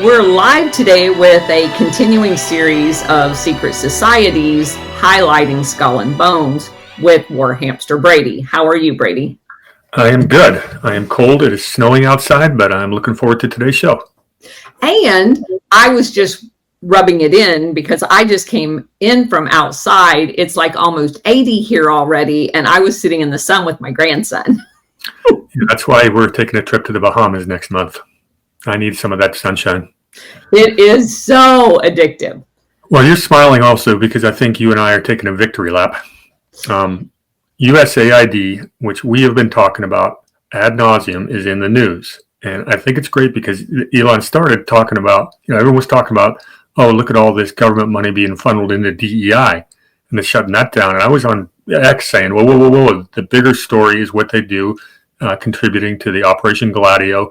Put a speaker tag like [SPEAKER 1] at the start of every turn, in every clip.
[SPEAKER 1] We're live today with a continuing series of secret societies highlighting Skull and Bones with War Hamster Brady. How are you, Brady?
[SPEAKER 2] I am good. I am cold. It is snowing outside, but I'm looking forward to today's show.
[SPEAKER 1] And I was just rubbing it in because I just came in from outside. It's like almost 80 here already, and I was sitting in the sun with my grandson.
[SPEAKER 2] That's why we're taking a trip to the Bahamas next month. I need some of that sunshine.
[SPEAKER 1] It is so addictive.
[SPEAKER 2] Well, you're smiling also because I think you and I are taking a victory lap. USAID, which we have been talking about ad nauseum, is in the news. And I think it's great because Elon started talking about, everyone was talking about, oh, look at all this government money being funneled into DEI. And they're shutting that down. And I was on X saying, whoa. The bigger story is what they do contributing to the Operation Gladio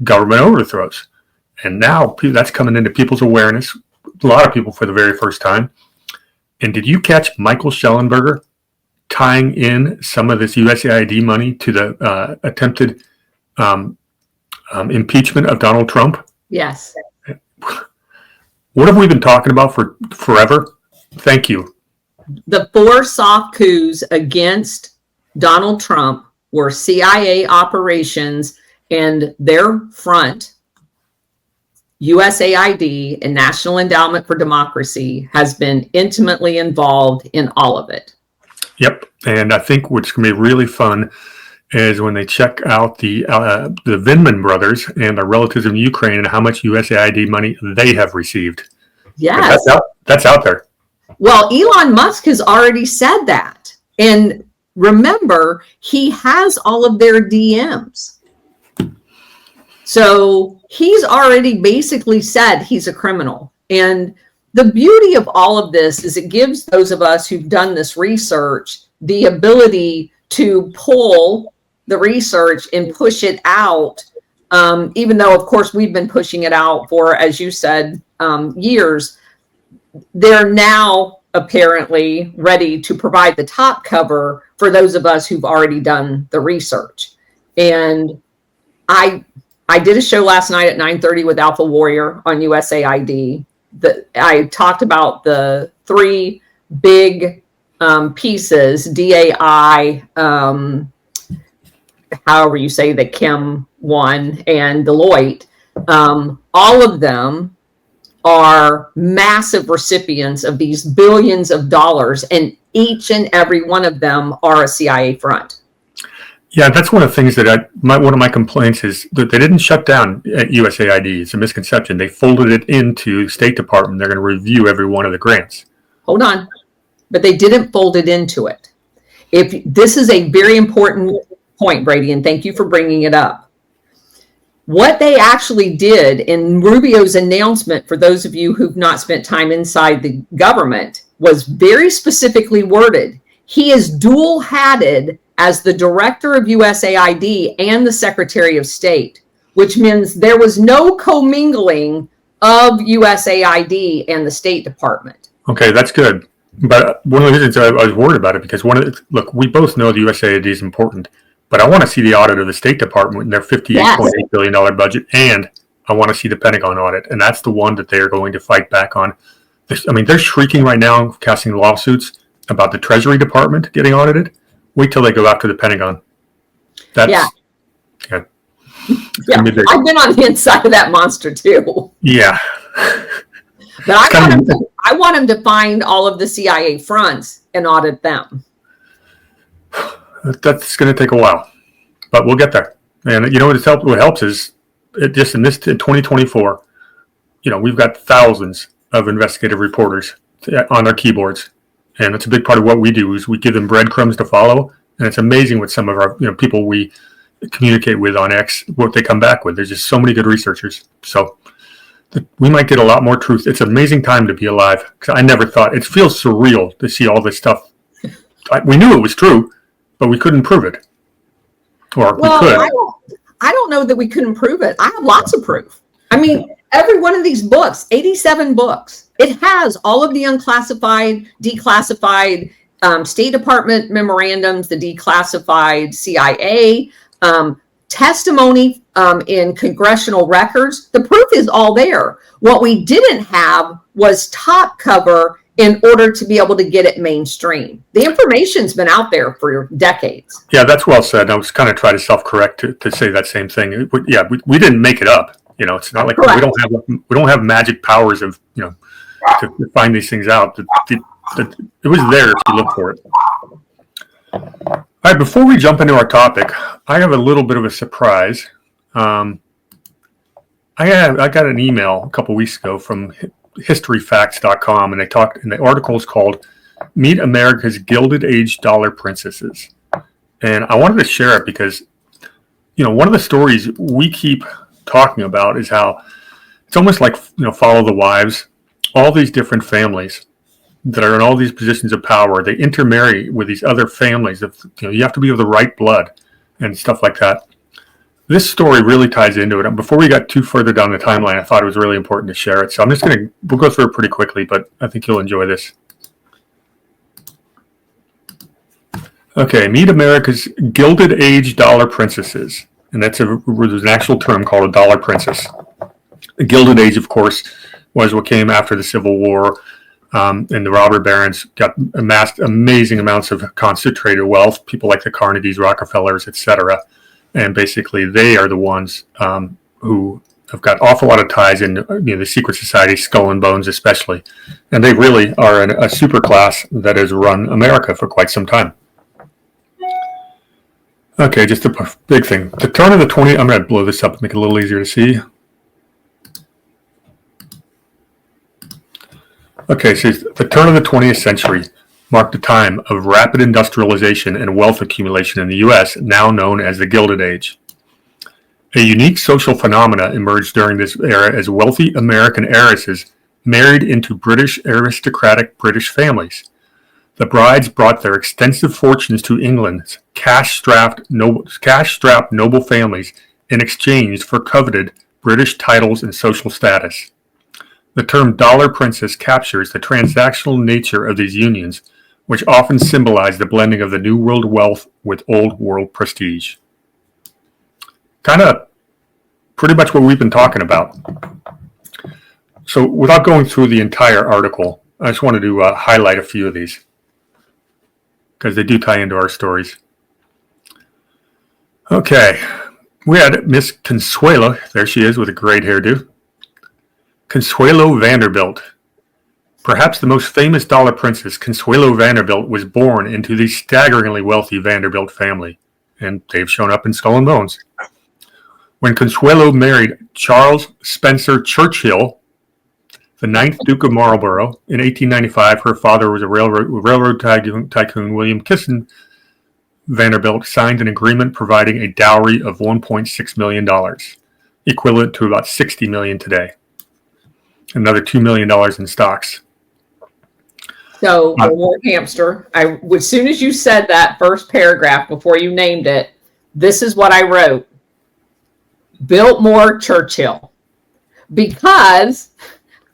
[SPEAKER 2] government overthrows. And now that's coming into people's awareness, a lot of people for the very first time. And did you catch Michael Schellenberger tying in some of this USAID money to the attempted impeachment of Donald Trump?
[SPEAKER 1] Yes.
[SPEAKER 2] What have we been talking about for forever? Thank you.
[SPEAKER 1] The 4 soft coups against Donald Trump were CIA operations, and their front, USAID and National Endowment for Democracy, has been intimately involved in all of it.
[SPEAKER 2] Yep. And I think what's going to be really fun is when they check out the Vindman brothers and their relatives in Ukraine and how much USAID money they have received.
[SPEAKER 1] Yes.
[SPEAKER 2] That's out there.
[SPEAKER 1] Well, Elon Musk has already said that. And remember, he has all of their DMs. So he's already basically said he's a criminal. And the beauty of all of this is it gives those of us who've done this research the ability to pull the research and push it out, even though, of course, we've been pushing it out for, as you said, years. They're now apparently ready to provide the top cover for those of us who've already done the research. And I did a show last night at 9:30 with Alpha Warrior on USAID. I talked about the 3 big pieces, DAI, however you say the Kim one, and Deloitte. All of them are massive recipients of these billions of dollars, and each and every one of them are a CIA front.
[SPEAKER 2] Yeah, that's one of the things that one of my complaints is that they didn't shut down at USAID. It's a misconception. They folded it into State Department. They're going to review every one of the grants.
[SPEAKER 1] Hold on. But they didn't fold it into it. This is a very important point, Brady, and thank you for bringing it up. What they actually did in Rubio's announcement, for those of you who've not spent time inside the government, was very specifically worded. He is dual-hatted as the director of USAID and the Secretary of State, which means there was no commingling of USAID and the State Department.
[SPEAKER 2] Okay, that's good. But one of the reasons I was worried about it, because look, we both know the USAID is important, but I want to see the audit of the State Department and their $58.8 billion budget, and I want to see the Pentagon audit, and that's the one that they are going to fight back on. They're shrieking right now, casting lawsuits about the Treasury Department getting audited. Wait till they go after the Pentagon. Yeah.
[SPEAKER 1] I've been on the inside of that monster too.
[SPEAKER 2] Yeah.
[SPEAKER 1] But I want them to find all of the CIA fronts and audit them.
[SPEAKER 2] That's going to take a while, but we'll get there. And what helps is in 2024, we've got thousands of investigative reporters on our keyboards. And it's a big part of what we do is we give them breadcrumbs to follow. And it's amazing what some of our people we communicate with on X, what they come back with. There's just so many good researchers. So we might get a lot more truth. It's an amazing time to be alive. Because I never thought, it feels surreal to see all this stuff. We knew it was true, but we couldn't prove it. Or we could.
[SPEAKER 1] I don't know that we couldn't prove it. I have lots of proof. I mean, every one of these books, 87 books, it has all of the unclassified, declassified State Department memorandums, the declassified CIA, testimony in congressional records. The proof is all there. What we didn't have was top cover in order to be able to get it mainstream. The information's been out there for decades.
[SPEAKER 2] Yeah, that's well said. I was kind of trying to self-correct to say that same thing. We didn't make it up. It's not like we don't have magic powers of to find these things out. It was there if you look for it. All right, before we jump into our topic, I have a little bit of a surprise. I got an email a couple weeks ago from historyfacts.com, and the article is called "Meet America's Gilded Age Dollar Princesses," and I wanted to share it because one of the stories we keep talking about is how it's almost like Follow the Wives. All these different families that are in all these positions of power, they intermarry with these other families. You have to be of the right blood and stuff like that. This story really ties into it. And before we got too further down the timeline, I thought it was really important to share it. So we'll go through it pretty quickly, but I think you'll enjoy this. Okay, Meet America's Gilded Age Dollar Princesses. And there's an actual term called a dollar princess. The Gilded Age, of course, was what came after the Civil War. And the robber barons amassed amazing amounts of concentrated wealth, people like the Carnegies, Rockefellers, etc. And basically, they are the ones who have got an awful lot of ties in the secret society, Skull and Bones especially. And they really are a super class that has run America for quite some time. Okay, just a big thing. The turn of the 20th, I'm going to blow this up and make it a little easier to see. Okay, so the turn of the 20th century marked a time of rapid industrialization and wealth accumulation in the U.S., now known as the Gilded Age. A unique social phenomena emerged during this era as wealthy American heiresses married into aristocratic British families. The brides brought their extensive fortunes to England's cash-strapped noble families in exchange for coveted British titles and social status. The term dollar princess captures the transactional nature of these unions, which often symbolize the blending of the New World wealth with Old World prestige. Kind of pretty much what we've been talking about. So without going through the entire article, I just wanted to highlight a few of these because they do tie into our stories. Okay, we had Miss Consuelo. There she is with a great hairdo. Consuelo Vanderbilt. Perhaps the most famous dollar princess, Consuelo Vanderbilt, was born into the staggeringly wealthy Vanderbilt family, and they've shown up in Skull and Bones. When Consuelo married Charles Spencer Churchill, the 9th Duke of Marlborough, in 1895, her father was a railroad tycoon. William Kisson Vanderbilt signed an agreement providing a dowry of $1.6 million, equivalent to about $60 million today. Another $2 million in stocks.
[SPEAKER 1] So, hamster, as soon as you said that first paragraph before you named it, this is what I wrote. Biltmore Churchill. Because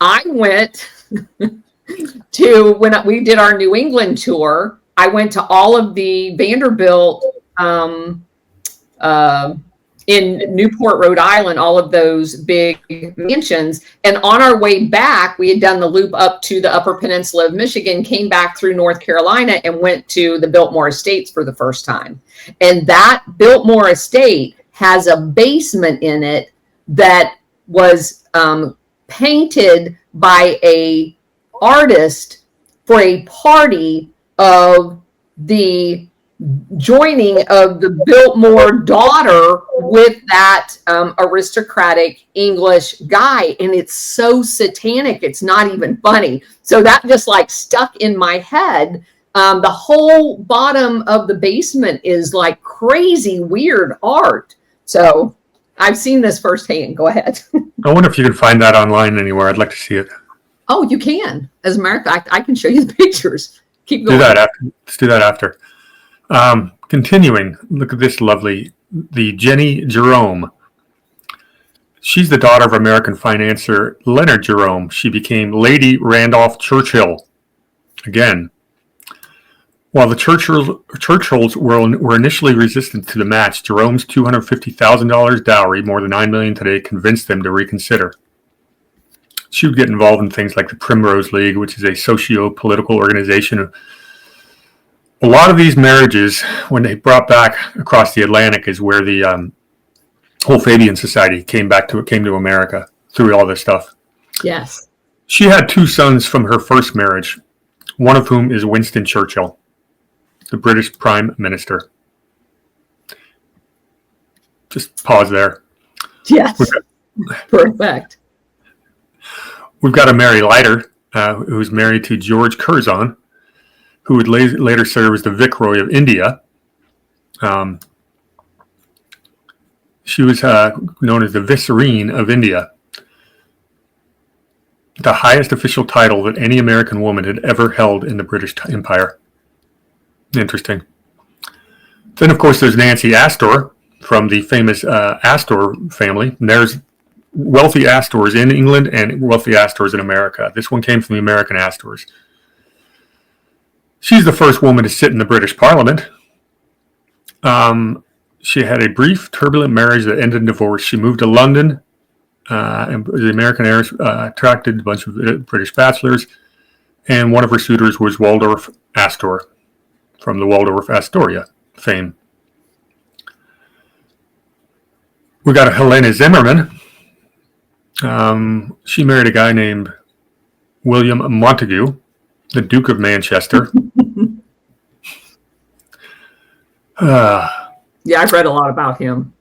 [SPEAKER 1] I went to, when we did our New England tour, I went to all of the Vanderbilt in Newport, Rhode Island, all of those big mansions. And on our way back, we had done the loop up to the Upper Peninsula of Michigan, came back through North Carolina and went to the Biltmore Estates for the first time. And that Biltmore Estate has a basement in it that was painted by a artist for a party of the joining of the Biltmore daughter with that aristocratic English guy. And it's so satanic, it's not even funny. So that just like stuck in my head. The whole bottom of the basement is like crazy, weird art. So I've seen this firsthand. Go ahead.
[SPEAKER 2] I wonder if you can find that online anywhere. I'd like to see it.
[SPEAKER 1] Oh, you can. As a matter of fact, I can show you the pictures. Keep going.
[SPEAKER 2] Let's do that after. Continuing, look at this the Jenny Jerome. She's the daughter of American financier Leonard Jerome. She became Lady Randolph Churchill. Again, While the Churchills were initially resistant to the match, Jerome's $250,000 dowry, more than $9 million today, convinced them to reconsider. She would get involved in things like the Primrose League, which is a socio-political organization. A lot of these marriages, when they brought back across the Atlantic, is where the whole Fabian Society came to America through all this stuff.
[SPEAKER 1] Yes.
[SPEAKER 2] She had 2 sons from her first marriage, one of whom is Winston Churchill, the British Prime Minister. Just pause there.
[SPEAKER 1] Yes. Perfect.
[SPEAKER 2] We've got a Mary Leiter, who's married to George Curzon, who would later serve as the Viceroy of India. She was known as the Vicereine of India, the highest official title that any American woman had ever held in the British Empire. Interesting. Then, of course, there's Nancy Astor from the famous Astor family. And there's wealthy Astors in England and wealthy Astors in America. This one came from the American Astors. She's the first woman to sit in the British Parliament. She had a brief, turbulent marriage that ended in divorce. She moved to London, and the American heirs attracted a bunch of British bachelors, and one of her suitors was Waldorf Astor, from the Waldorf Astoria fame. We got a Helena Zimmerman. She married a guy named William Montagu, the Duke of Manchester.
[SPEAKER 1] Yeah, I've read a lot about him.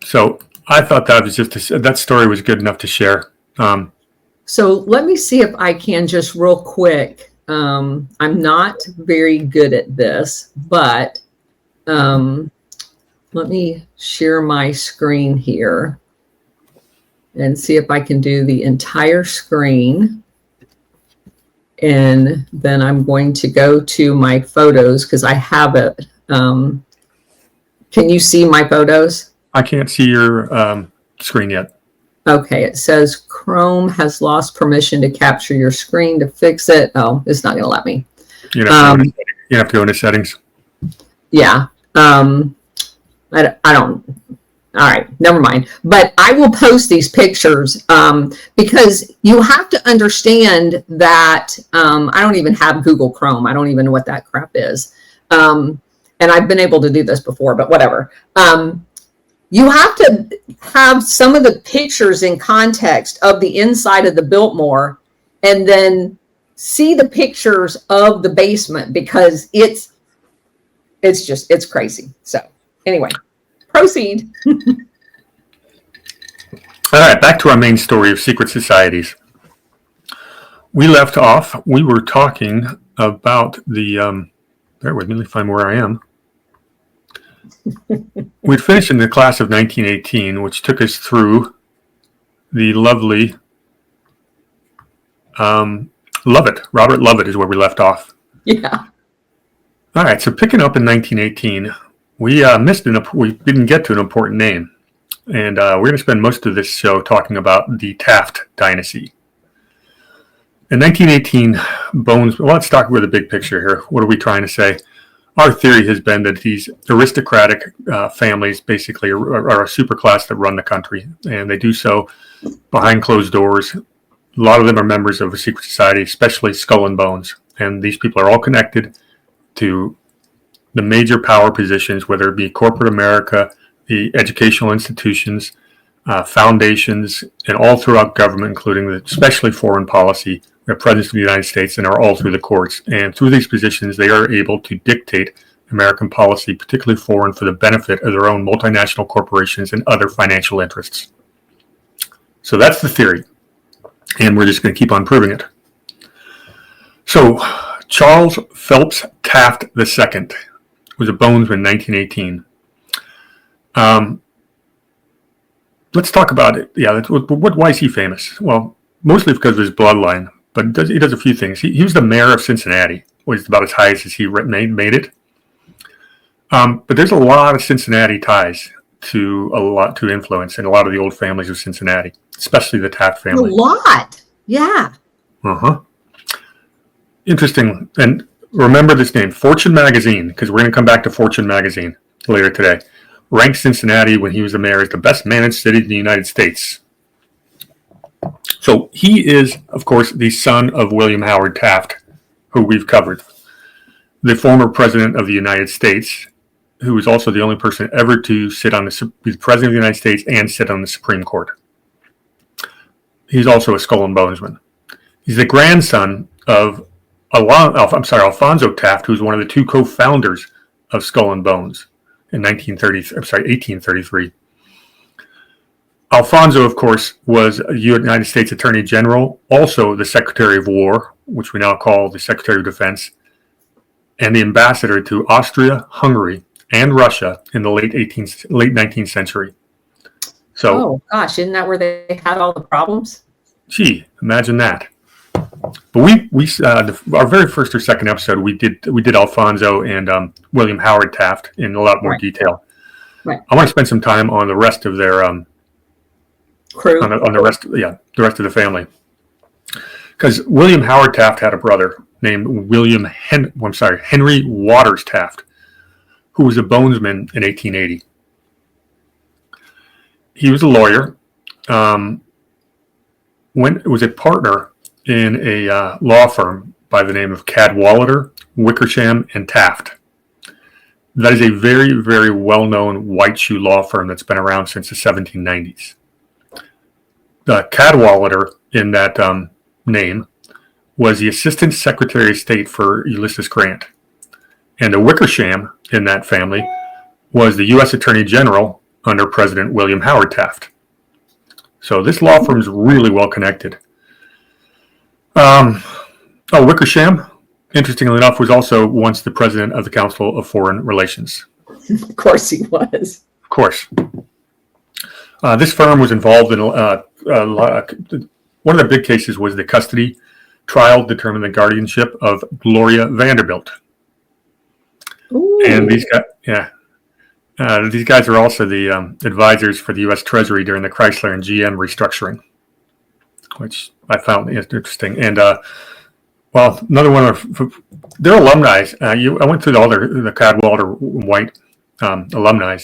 [SPEAKER 2] So I thought that was that story was good enough to share.
[SPEAKER 1] So let me see if I can just real quick. I'm not very good at this, but let me share my screen here and see if I can do the entire screen. And then I'm going to go to my photos because I have it. Can you see my photos?
[SPEAKER 2] I can't see your screen yet.
[SPEAKER 1] Okay, it says Chrome has lost permission to capture your screen. To fix it, oh, it's not going to let me.
[SPEAKER 2] You have to go into settings.
[SPEAKER 1] Yeah. I don't. All right, never mind. But I will post these pictures because you have to understand that I don't even have Google Chrome. I don't even know what that crap is. And I've been able to do this before, but whatever. You have to have some of the pictures in context of the inside of the Biltmore and then see the pictures of the basement because it's crazy. So anyway, proceed.
[SPEAKER 2] All right, back to our main story of secret societies. We left off, we were talking about the, bear with me, let me find where I am. We'd finished in the class of 1918, which took us through the lovely Lovett. Robert Lovett is where we left off.
[SPEAKER 1] Yeah.
[SPEAKER 2] All right, so picking up in 1918, we didn't get to an important name. And we're going to spend most of this show talking about the Taft Dynasty. In 1918, let's start with the big picture here. What are we trying to say? Our theory has been that these aristocratic families basically are a superclass that run the country, and they do so behind closed doors. A lot of them are members of a secret society, especially Skull and Bones, and these people are all connected to the major power positions, whether it be corporate America, the educational institutions, foundations, and all throughout government, including especially foreign policy, are present in the United States and are all through the courts. And through these positions, they are able to dictate American policy, particularly foreign, for the benefit of their own multinational corporations and other financial interests. So that's the theory. And we're just going to keep on proving it. So Charles Phelps Taft II was a Bonesman in 1918. Let's talk about it. Yeah, why is he famous? Well, mostly because of his bloodline, but he does a few things. He was the mayor of Cincinnati, which is about as high as he made it. But there's a lot of Cincinnati ties to influence in a lot of the old families of Cincinnati, especially the Taft family.
[SPEAKER 1] A lot, yeah.
[SPEAKER 2] Interesting. And remember this name, Fortune Magazine, because we're going to come back to Fortune Magazine later today, ranked Cincinnati when he was the mayor as the best managed city in the United States. So he is, of course, the son of William Howard Taft, who we've covered, the former president of the United States, who was also the only person ever to sit on the president of the United States and sit on the Supreme Court. He's also a Skull and Bonesman. He's the grandson of Alfonso Taft, who's one of the two co-founders of Skull and Bones in 1833. Alfonso, of course, was a United States Attorney General, also the Secretary of War, which we now call the Secretary of Defense, and the ambassador to Austria, Hungary, and Russia in the late 19th century. So,
[SPEAKER 1] oh gosh, isn't that where they had all the problems?
[SPEAKER 2] Gee, imagine that. But we our very first or second episode, we did Alfonso and William Howard Taft in a lot more detail.
[SPEAKER 1] Right.
[SPEAKER 2] I want to spend some time on the rest of their
[SPEAKER 1] crew,
[SPEAKER 2] on the rest of the family, because William Howard Taft had a brother named Henry Waters Taft, who was a bonesman in 1880. He was a lawyer. Was a partner in a law firm by the name of Cadwallader, Wickersham, and Taft. That is a very, very well-known white shoe law firm that's been around since the 1790s. The Cadwallader in that name was the Assistant Secretary of State for Ulysses Grant. And the Wickersham in that family was the U.S. Attorney General under President William Howard Taft. So this law firm is really well connected. Wickersham, interestingly enough, was also once the president of the Council of Foreign Relations.
[SPEAKER 1] Of course he was.
[SPEAKER 2] Of course. This firm was involved in one of the big cases was the custody trial determined the guardianship of Gloria Vanderbilt.
[SPEAKER 1] Ooh.
[SPEAKER 2] And these guys are also the advisors for the U.S. Treasury during the Chrysler and GM restructuring, which I found interesting. And another one of their alumni. I went through all the Cadwallader White alumni.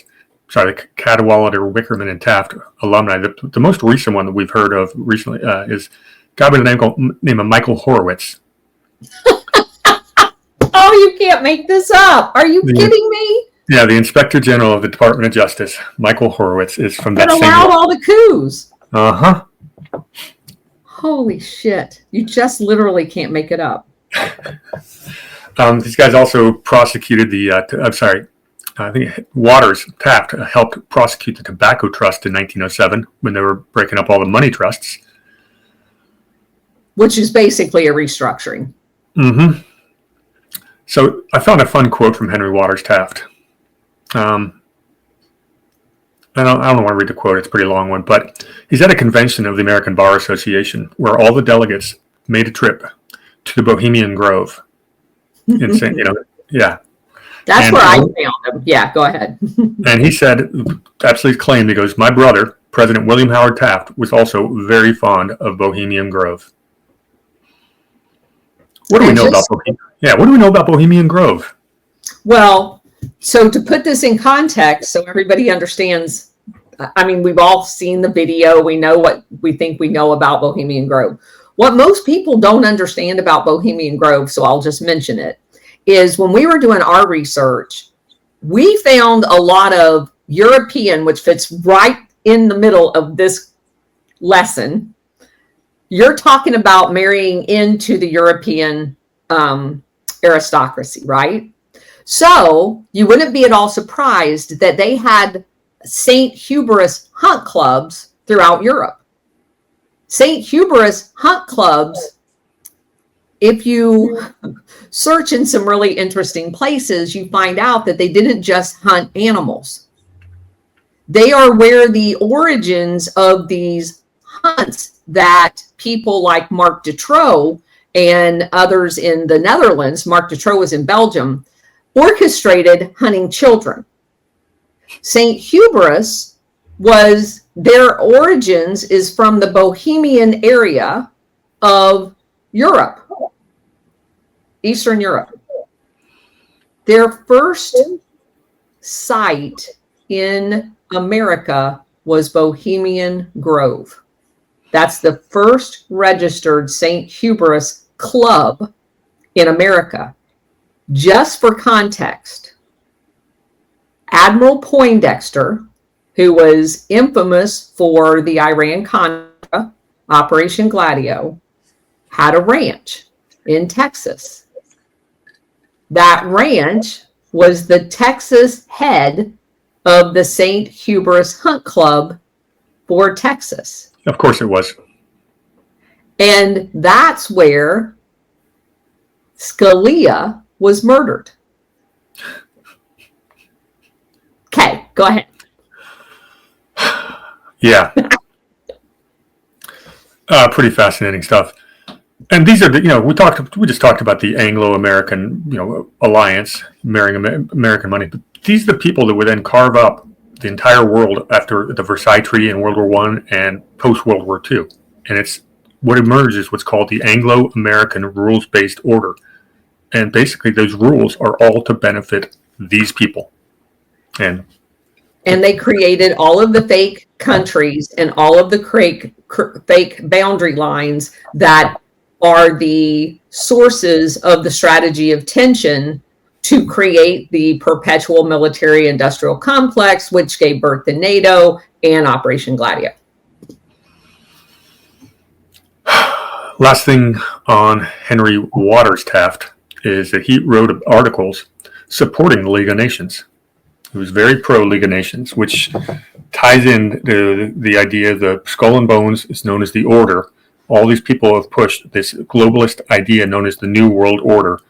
[SPEAKER 2] Sorry, the Cadwallader, Wickerman, and Taft alumni. The most recent one that we've heard of recently is a guy by the name of Michael Horowitz.
[SPEAKER 1] Oh, you can't make this up. Are you kidding me?
[SPEAKER 2] Yeah, the Inspector General of the Department of Justice, Michael Horowitz, is from that
[SPEAKER 1] same. That allowed all the coups.
[SPEAKER 2] Uh-huh.
[SPEAKER 1] Holy shit. You just literally can't make it up.
[SPEAKER 2] These guys also prosecuted I think Taft helped prosecute the Tobacco Trust in 1907 when they were breaking up all the money trusts.
[SPEAKER 1] Which is basically a restructuring.
[SPEAKER 2] Mm-hmm. So I found a fun quote from Henry Waters Taft. I don't want to read the quote. It's a pretty long one, but he's at a convention of the American Bar Association where all the delegates made a trip to the Bohemian Grove. That's
[SPEAKER 1] where I found him. Yeah, go ahead.
[SPEAKER 2] And he said, absolutely claimed, he goes, my brother, President William Howard Taft, was also very fond of Bohemian Grove. What do we know about Bohemian? Yeah, what do we know about Bohemian Grove?
[SPEAKER 1] Well, so to put this in context, so everybody understands, I mean, we've all seen the video. We know what we think we know about Bohemian Grove. What most people don't understand about Bohemian Grove, so I'll just mention it, is when we were doing our research, we found a lot of European, which fits right in the middle of this lesson. You're talking about marrying into the European aristocracy, right? So you wouldn't be at all surprised that they had St. Hubris hunt clubs throughout Europe. St. Hubris hunt clubs, if you search in some really interesting places, you find out that they didn't just hunt animals. They are where the origins of these hunts that people like Marc Dutroux and others in the Netherlands, Marc Dutroux was in Belgium, orchestrated hunting children. St. Hubris was, their origins is from the Bohemian area of Europe, Eastern Europe. Their first site in America was Bohemian Grove. That's the first registered St. Hubris club in America. Just for context, Admiral Poindexter, who was infamous for the Iran-Contra Operation Gladio, had a ranch in Texas. That ranch was the Texas head of the St. Hubris Hunt Club for Texas.
[SPEAKER 2] Of course it was.
[SPEAKER 1] And that's where Scalia was murdered. Okay, go ahead.
[SPEAKER 2] Yeah. Pretty fascinating stuff. And these are we just talked about the Anglo-American, alliance, marrying American money. But these are the people that would then carve up the entire world after the Versailles Treaty in World War I and post-World War II. And it's what emerges what's called the Anglo-American rules-based order. And basically those rules are all to benefit these people. And
[SPEAKER 1] they created all of the fake countries and all of the fake boundary lines that are the sources of the strategy of tension to create the perpetual military-industrial complex, which gave birth to NATO and Operation Gladio.
[SPEAKER 2] Last thing on Henry Waters Taft is that he wrote articles supporting the League of Nations. He was very pro-League of Nations, which ties in to the idea the skull and bones is known as the order. All these people have pushed this globalist idea known as the New World Order.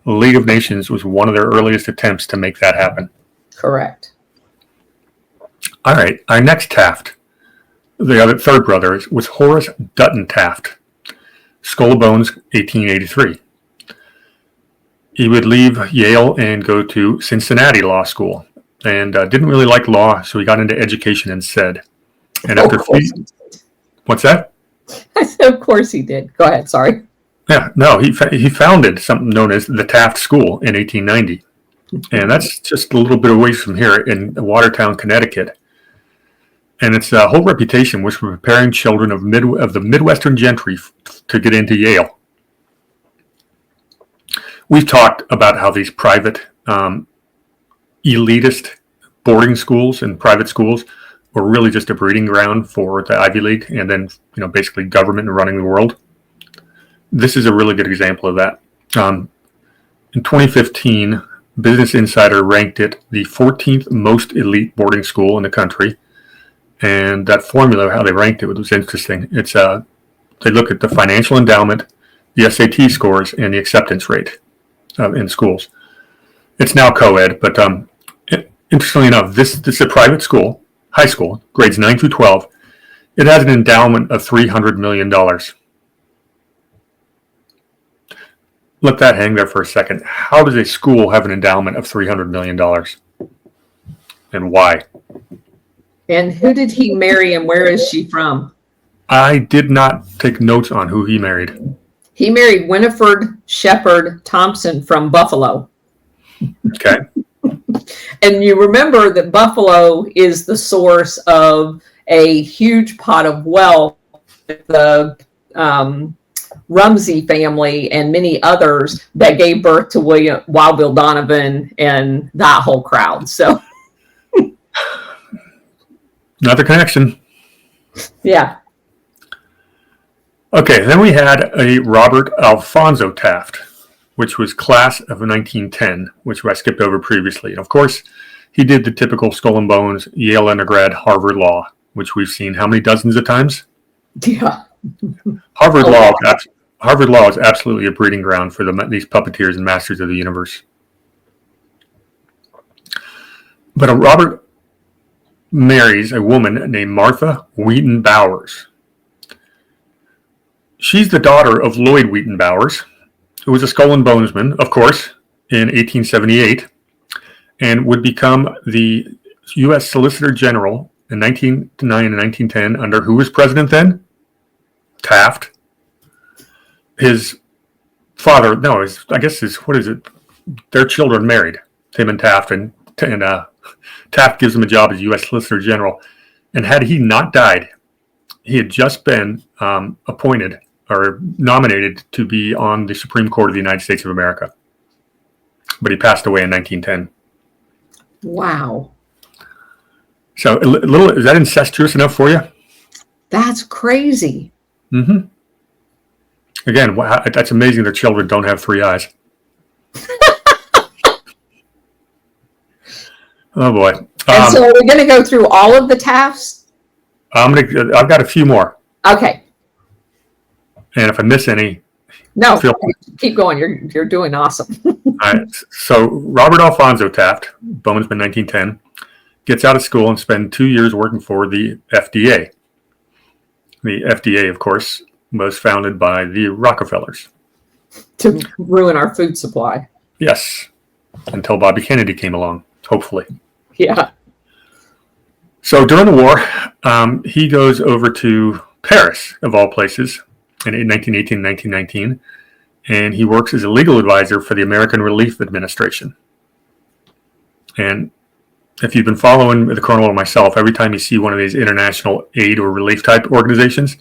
[SPEAKER 2] The League of Nations was one of their earliest attempts to make that happen.
[SPEAKER 1] Correct.
[SPEAKER 2] All right, our next Taft, the third brother, was Horace Dutton Taft. Skull and Bones, 1883. He would leave Yale and go to Cincinnati Law School, and didn't really like law, so he got into education instead. And after what's that?
[SPEAKER 1] I said, of course he did. Go ahead. Sorry.
[SPEAKER 2] Yeah, no, he founded something known as the Taft School in 1890, and that's just a little bit away from here in Watertown, Connecticut. And its whole reputation was for preparing children of the Midwestern gentry to get into Yale. We've talked about how these private elitist boarding schools and private schools were really just a breeding ground for the Ivy League and then, basically government running the world. This is a really good example of that. In 2015, Business Insider ranked it the 14th most elite boarding school in the country. And that formula, how they ranked it, was interesting. It's they look at the financial endowment, the SAT scores, and the acceptance rate in schools. It's now co-ed, but interestingly enough, this is a private school, high school, grades 9 through 12. It has an endowment of $300 million. Let that hang there for a second. How does a school have an endowment of $300 million? And why?
[SPEAKER 1] And who did he marry and where is she from?
[SPEAKER 2] I did not take notes on who he married.
[SPEAKER 1] He married Winifred Shepherd Thompson from Buffalo.
[SPEAKER 2] Okay.
[SPEAKER 1] And you remember that Buffalo is the source of a huge pot of wealth. The Rumsey family and many others that gave birth to Wild Bill Donovan and that whole crowd. So
[SPEAKER 2] another connection.
[SPEAKER 1] Yeah.
[SPEAKER 2] Okay, then we had a Robert Alfonso Taft, which was class of 1910, which I skipped over previously. And of course, he did the typical skull and bones, Yale undergrad, Harvard Law, which we've seen how many dozens of times?
[SPEAKER 1] Yeah.
[SPEAKER 2] Harvard Law is absolutely a breeding ground for these puppeteers and masters of the universe. But Robert marries a woman named Martha Wheaton Bowers. She's the daughter of Lloyd Wheaton Bowers, who was a skull and bonesman, of course, in 1878, and would become the U.S. Solicitor General in 1909 and 1910 under who was president then? Taft. His father, what is it? their children married, Tim and Taft, and Taft gives him a job as U.S. Solicitor General. And had he not died, he had just been appointed or nominated to be on the Supreme Court of the United States of America. But he passed away in 1910.
[SPEAKER 1] Wow.
[SPEAKER 2] So is that incestuous enough for you?
[SPEAKER 1] That's crazy.
[SPEAKER 2] Mm-hmm. Again, that's amazing their children don't have 3 eyes. Oh boy.
[SPEAKER 1] And so we're going to go through all of the Tafts?
[SPEAKER 2] I've got a few more.
[SPEAKER 1] Okay.
[SPEAKER 2] And if I miss any,
[SPEAKER 1] no, keep going. You're doing awesome.
[SPEAKER 2] All right. So Robert Alfonso Taft, Bonesman 1910, gets out of school and spends 2 years working for the FDA. The FDA, of course, was founded by the Rockefellers.
[SPEAKER 1] To ruin our food supply.
[SPEAKER 2] Yes. Until Bobby Kennedy came along, hopefully.
[SPEAKER 1] Yeah.
[SPEAKER 2] So during the war, he goes over to Paris, of all places, in 1918 and 1919, and he works as a legal advisor for the American Relief Administration. And if you've been following the Colonel or myself, every time you see one of these international aid or relief type organizations,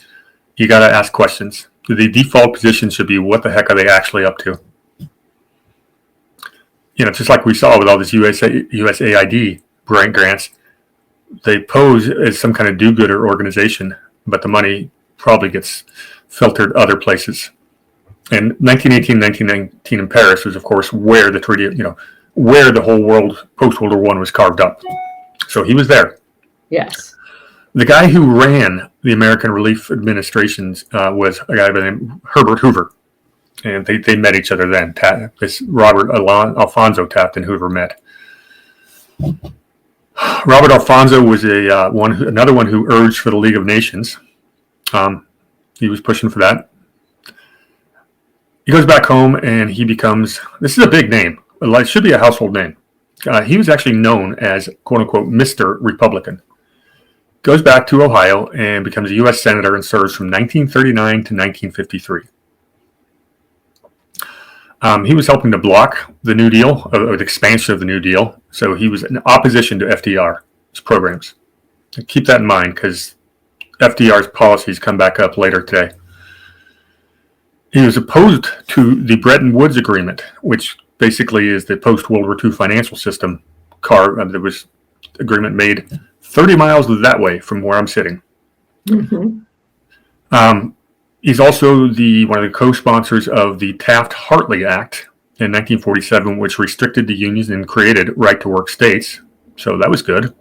[SPEAKER 2] you got to ask questions. The default position should be, what the heck are they actually up to? Just like we saw with all this USAID grants, they pose as some kind of do-gooder organization, but the money probably gets filtered other places. And 1918, 1919 in Paris was, of course, where the treaty, where the whole world post-World War I was carved up. So he was there. Yes. The guy who ran the American Relief Administrations was a guy by the name of Herbert Hoover. And they met each other then. This Robert Alfonso Taft and Hoover met. Robert Alfonso was another one who urged for the League of Nations. He was pushing for that. He goes back home and he becomes, this is a big name. It should be a household name. He was actually known as, quote unquote, Mr. Republican. Goes back to Ohio and becomes a U.S. Senator and serves from 1939 to 1953. He was helping to block the New Deal, or the expansion of the New Deal. So he was in opposition to FDR's programs. Keep that in mind because FDR's policies come back up later today. He was opposed to the Bretton Woods Agreement, which basically is the post-World War II financial system. There was agreement made 30 miles that way from where I'm sitting. Mm-hmm. He's also one of the co-sponsors of the Taft-Hartley Act in 1947, which restricted the unions and created right-to-work states. So that was good.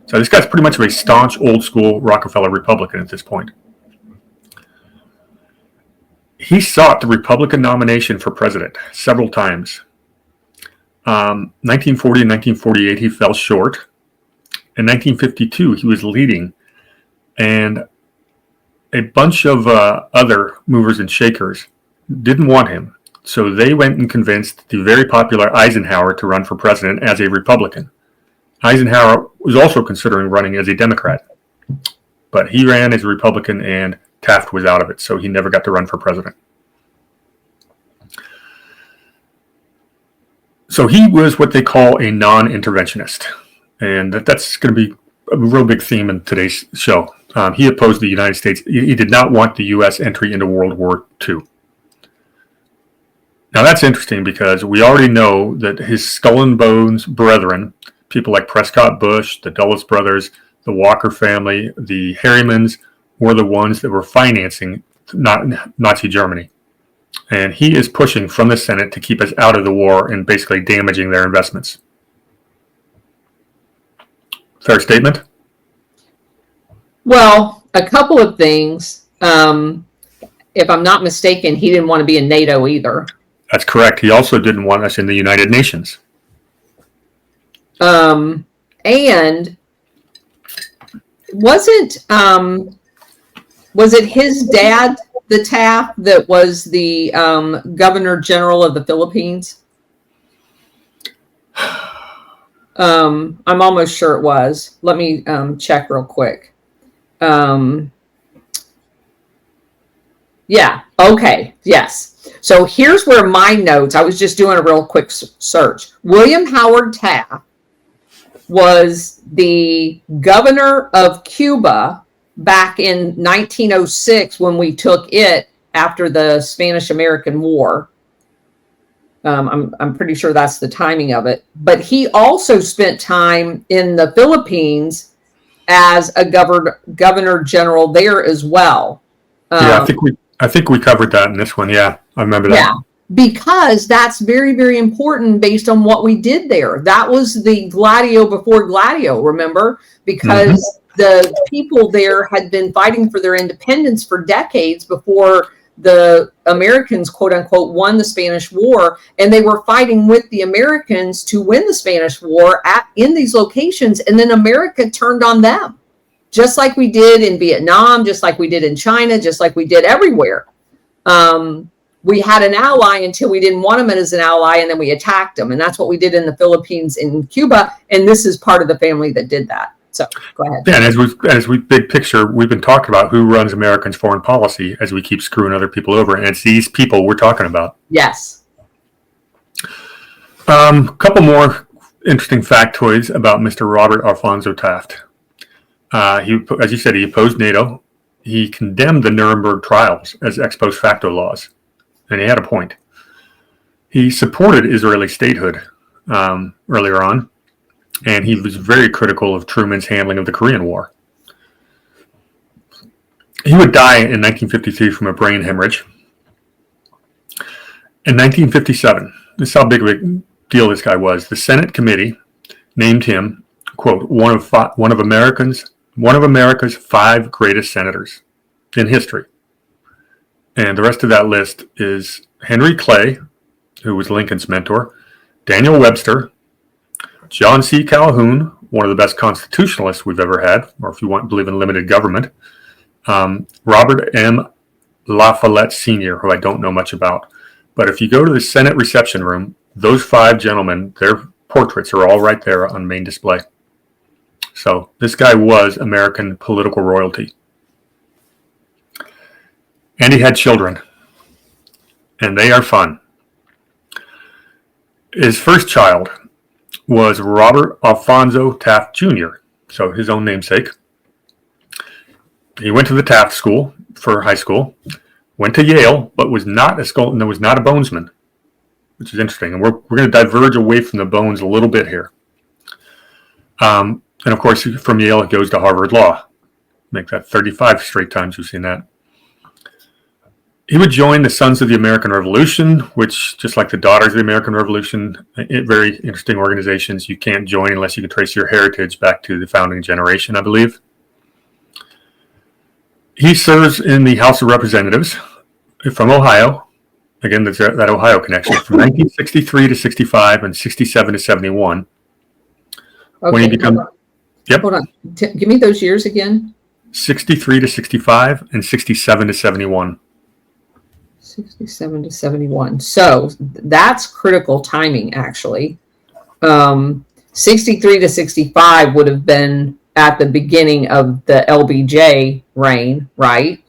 [SPEAKER 2] So this guy's pretty much a staunch, old-school Rockefeller Republican at this point. He sought the Republican nomination for president several times. 1940 and 1948, he fell short. In 1952, he was leading, and a bunch of other movers and shakers didn't want him. So they went and convinced the very popular Eisenhower to run for president as a Republican. Eisenhower was also considering running as a Democrat, but he ran as a Republican and Taft was out of it, so he never got to run for president. So he was what they call a non-interventionist, and that's going to be a real big theme in today's show. He opposed the United States. He did not want the U.S. entry into World War II. Now that's interesting because we already know that his skull and bones brethren, people like Prescott Bush, the Dulles brothers, the Walker family, the Harrimans, were the ones that were financing Nazi Germany. And he is pushing from the Senate to keep us out of the war and basically damaging their investments. Fair statement?
[SPEAKER 1] Well, a couple of things. If I'm not mistaken, he didn't want to be in NATO either.
[SPEAKER 2] That's correct. He also didn't want us in the United Nations.
[SPEAKER 1] And was it his dad, the Taft, that was the Governor General of the Philippines? I'm almost sure it was. Let me check real quick. Yeah. Okay. Yes. So here's where my notes, I was just doing a real quick search. William Howard Taft was the governor of Cuba back in 1906 when we took it after the Spanish-American War. I'm pretty sure that's the timing of it. But he also spent time in the Philippines as a governor general there as well.
[SPEAKER 2] Yeah, I think we covered that in this one. Yeah, I remember that.
[SPEAKER 1] Yeah, because that's very, very important based on what we did there. That was the Gladio before Gladio, remember? Because the people there had been fighting for their independence for decades before the Americans, quote unquote, won the Spanish War, and they were fighting with the Americans to win the Spanish War in these locations, and then America turned on them, just like we did in Vietnam, just like we did in China, just like we did everywhere. We had an ally until we didn't want them as an ally, and then we attacked them, and that's what we did in the Philippines and Cuba, and this is part of the family that did that. So go ahead.
[SPEAKER 2] Yeah, and as we big picture, we've been talking about who runs Americans' foreign policy as we keep screwing other people over, and it's these people we're talking about.
[SPEAKER 1] Yes.
[SPEAKER 2] A couple more interesting factoids about Mr. Robert Alfonso Taft. He, as you said, he opposed NATO. He condemned the Nuremberg trials as ex post facto laws, and he had a point. He supported Israeli statehood earlier on, and he was very critical of Truman's handling of the Korean War. He would die in 1953 from a brain hemorrhage. In 1957, this is how big of a deal this guy was. The Senate committee named him, quote, one of America's 5 greatest senators in history. And the rest of that list is Henry Clay, who was Lincoln's mentor, Daniel Webster, John C. Calhoun, one of the best constitutionalists we've ever had, or if you believe in limited government, Robert M. La Follette Sr., who I don't know much about. But if you go to the Senate reception room, those 5 gentlemen, their portraits are all right there on main display. So this guy was American political royalty. And he had children, and they are fun. His first child was Robert Alfonso Taft Jr., so his own namesake. He went to the Taft School for high school, went to Yale, but was not a Bonesman, which is interesting. And we're going to diverge away from the bones a little bit here. And of course, from Yale, it goes to Harvard Law. Make that 35 straight times you've seen that. He would join the Sons of the American Revolution, which, just like the Daughters of the American Revolution, very interesting organizations. You can't join unless you can trace your heritage back to the founding generation, I believe. He serves in the House of Representatives from Ohio. Again, there's that Ohio connection from 1963 to 65 and 67 to 71.
[SPEAKER 1] Okay,
[SPEAKER 2] when he becomes,
[SPEAKER 1] hold on. Give me those years again.
[SPEAKER 2] 63 to 65 and 67 to 71.
[SPEAKER 1] 67 to 71. So that's critical timing, actually. 63 to 65 would have been at the beginning of the LBJ reign, right?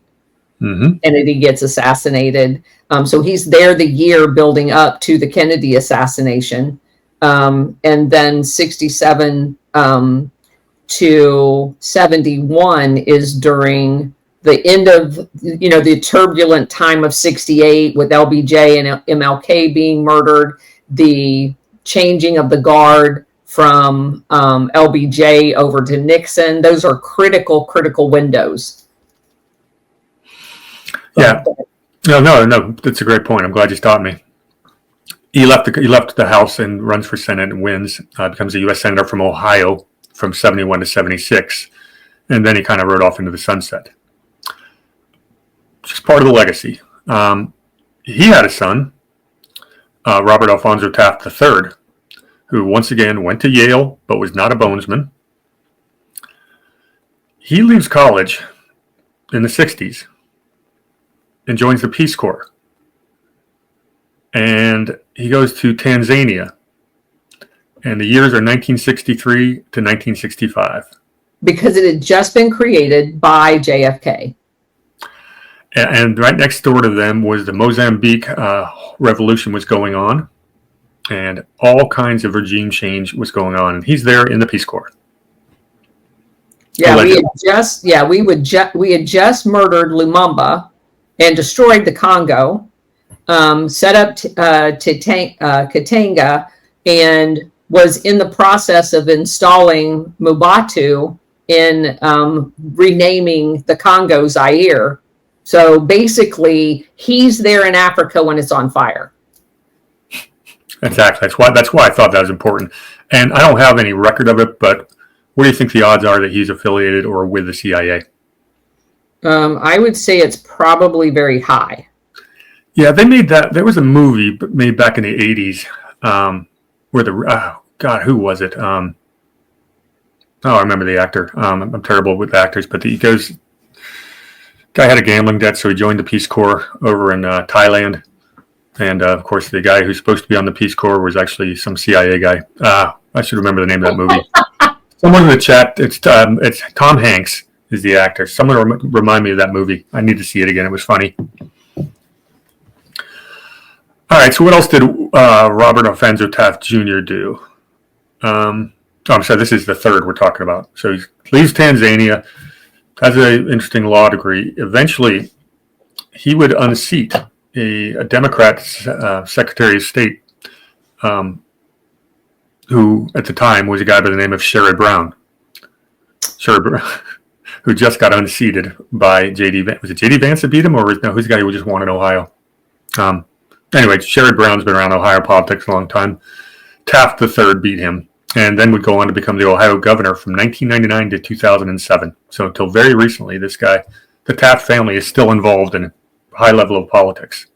[SPEAKER 2] Mm-hmm.
[SPEAKER 1] Kennedy gets assassinated. So he's there the year building up to the Kennedy assassination. And then 67 to 71 is during the end of, the turbulent time of 68 with LBJ and MLK being murdered, the changing of the guard from LBJ over to Nixon. Those are critical windows.
[SPEAKER 2] Yeah. No, that's a great point. I'm glad you stopped me. He left the House and runs for Senate and wins, becomes a U.S. Senator from Ohio from 71 to 76. And then he kind of rode off into the sunset. Just part of the legacy. He had a son, Robert Alfonso Taft III, who once again went to Yale but was not a Bonesman. He leaves college in the 60s and joins the Peace Corps. And he goes to Tanzania. And the years are 1963 to 1965.
[SPEAKER 1] Because it had just been created by JFK.
[SPEAKER 2] And right next door to them was the Mozambique revolution was going on, and all kinds of regime change was going on. And he's there in the Peace Corps.
[SPEAKER 1] Yeah, we had just murdered Lumumba and destroyed the Congo, set up Katanga, and was in the process of installing Mobutu in renaming the Congo Zaire. So basically, he's there in Africa when it's on fire.
[SPEAKER 2] Exactly. That's why I thought that was important. And I don't have any record of it, but what do you think the odds are that he's affiliated or with the CIA?
[SPEAKER 1] I would say it's probably very high.
[SPEAKER 2] Yeah, they made that. There was a movie made back in the 80s where God, who was it? I remember the actor. I'm terrible with actors, but guy had a gambling debt, so he joined the Peace Corps over in Thailand. And, of course, the guy who's supposed to be on the Peace Corps was actually some CIA guy. I should remember the name of that movie. Someone in the chat, it's Tom Hanks is the actor. Someone remind me of that movie. I need to see it again. It was funny. All right, so what else did Robert Alfonso Taft Jr. do? I'm sorry, this is the third we're talking about. So he leaves Tanzania, has an interesting law degree. Eventually, he would unseat a Democrat Secretary of State who, at the time, was a guy by the name of Sherrod Brown. Sherrod Brown, who just got unseated by J.D. Vance. Was it J.D. Vance that beat him, or who's the guy who just won in Ohio? Anyway, Sherrod Brown's been around Ohio politics a long time. Taft III beat him, and then would go on to become the Ohio governor from 1999 to 2007. So until very recently, this guy, the Taft family, is still involved in a high level of politics.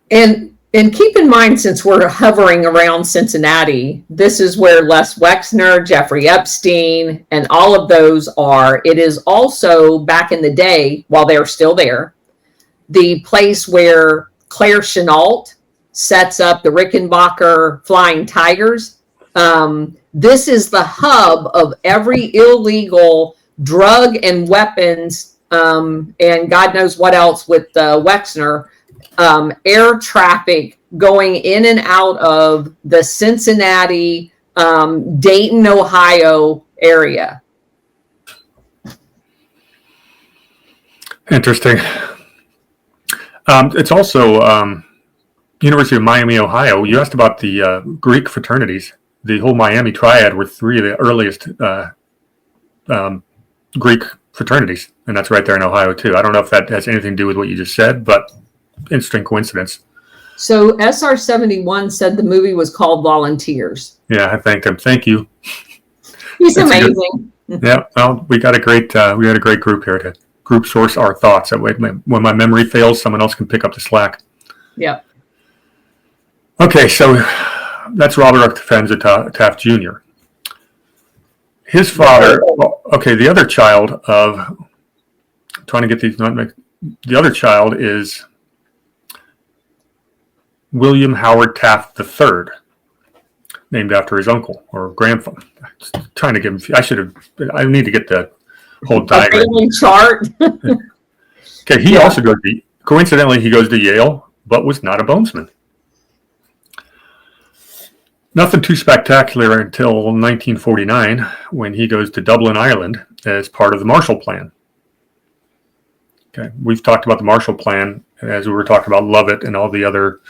[SPEAKER 1] And keep in mind, since we're hovering around Cincinnati, this is where Les Wexner, Jeffrey Epstein, and all of those are. It is also, back in the day, while they're still there, the place where Claire Chenault sets up the Rickenbacker Flying Tigers. This is the hub of every illegal drug and weapons, and God knows what else with Wexner, air traffic going in and out of the Cincinnati, Dayton, Ohio area.
[SPEAKER 2] Interesting. It's also University of Miami, Ohio. You asked about the Greek fraternities. The whole Miami triad were three of the earliest Greek fraternities, and that's right there in Ohio too. I don't know if that has anything to do with what you just said, but interesting coincidence.
[SPEAKER 1] So SR-71 said the movie was called Volunteers.
[SPEAKER 2] Yeah, I thanked him. Thank you.
[SPEAKER 1] He's amazing.
[SPEAKER 2] Yeah, well, we got a great group here to group source our thoughts. That way, when my memory fails, someone else can pick up the slack.
[SPEAKER 1] Yeah. Okay,
[SPEAKER 2] so that's Robert Alfonso Taft Jr. His father. The other child of. Trying to get these. The other child is William Howard Taft III, named after his uncle or grandfather. Trying to give him. I need to get the whole diagram.
[SPEAKER 1] Family chart.
[SPEAKER 2] Okay, he also goes to. Coincidentally, he goes to Yale, but was not a bonesman. Nothing too spectacular until 1949, when he goes to Dublin, Ireland, as part of the Marshall Plan. Okay, we've talked about the Marshall Plan as we were talking about Lovett and all the other,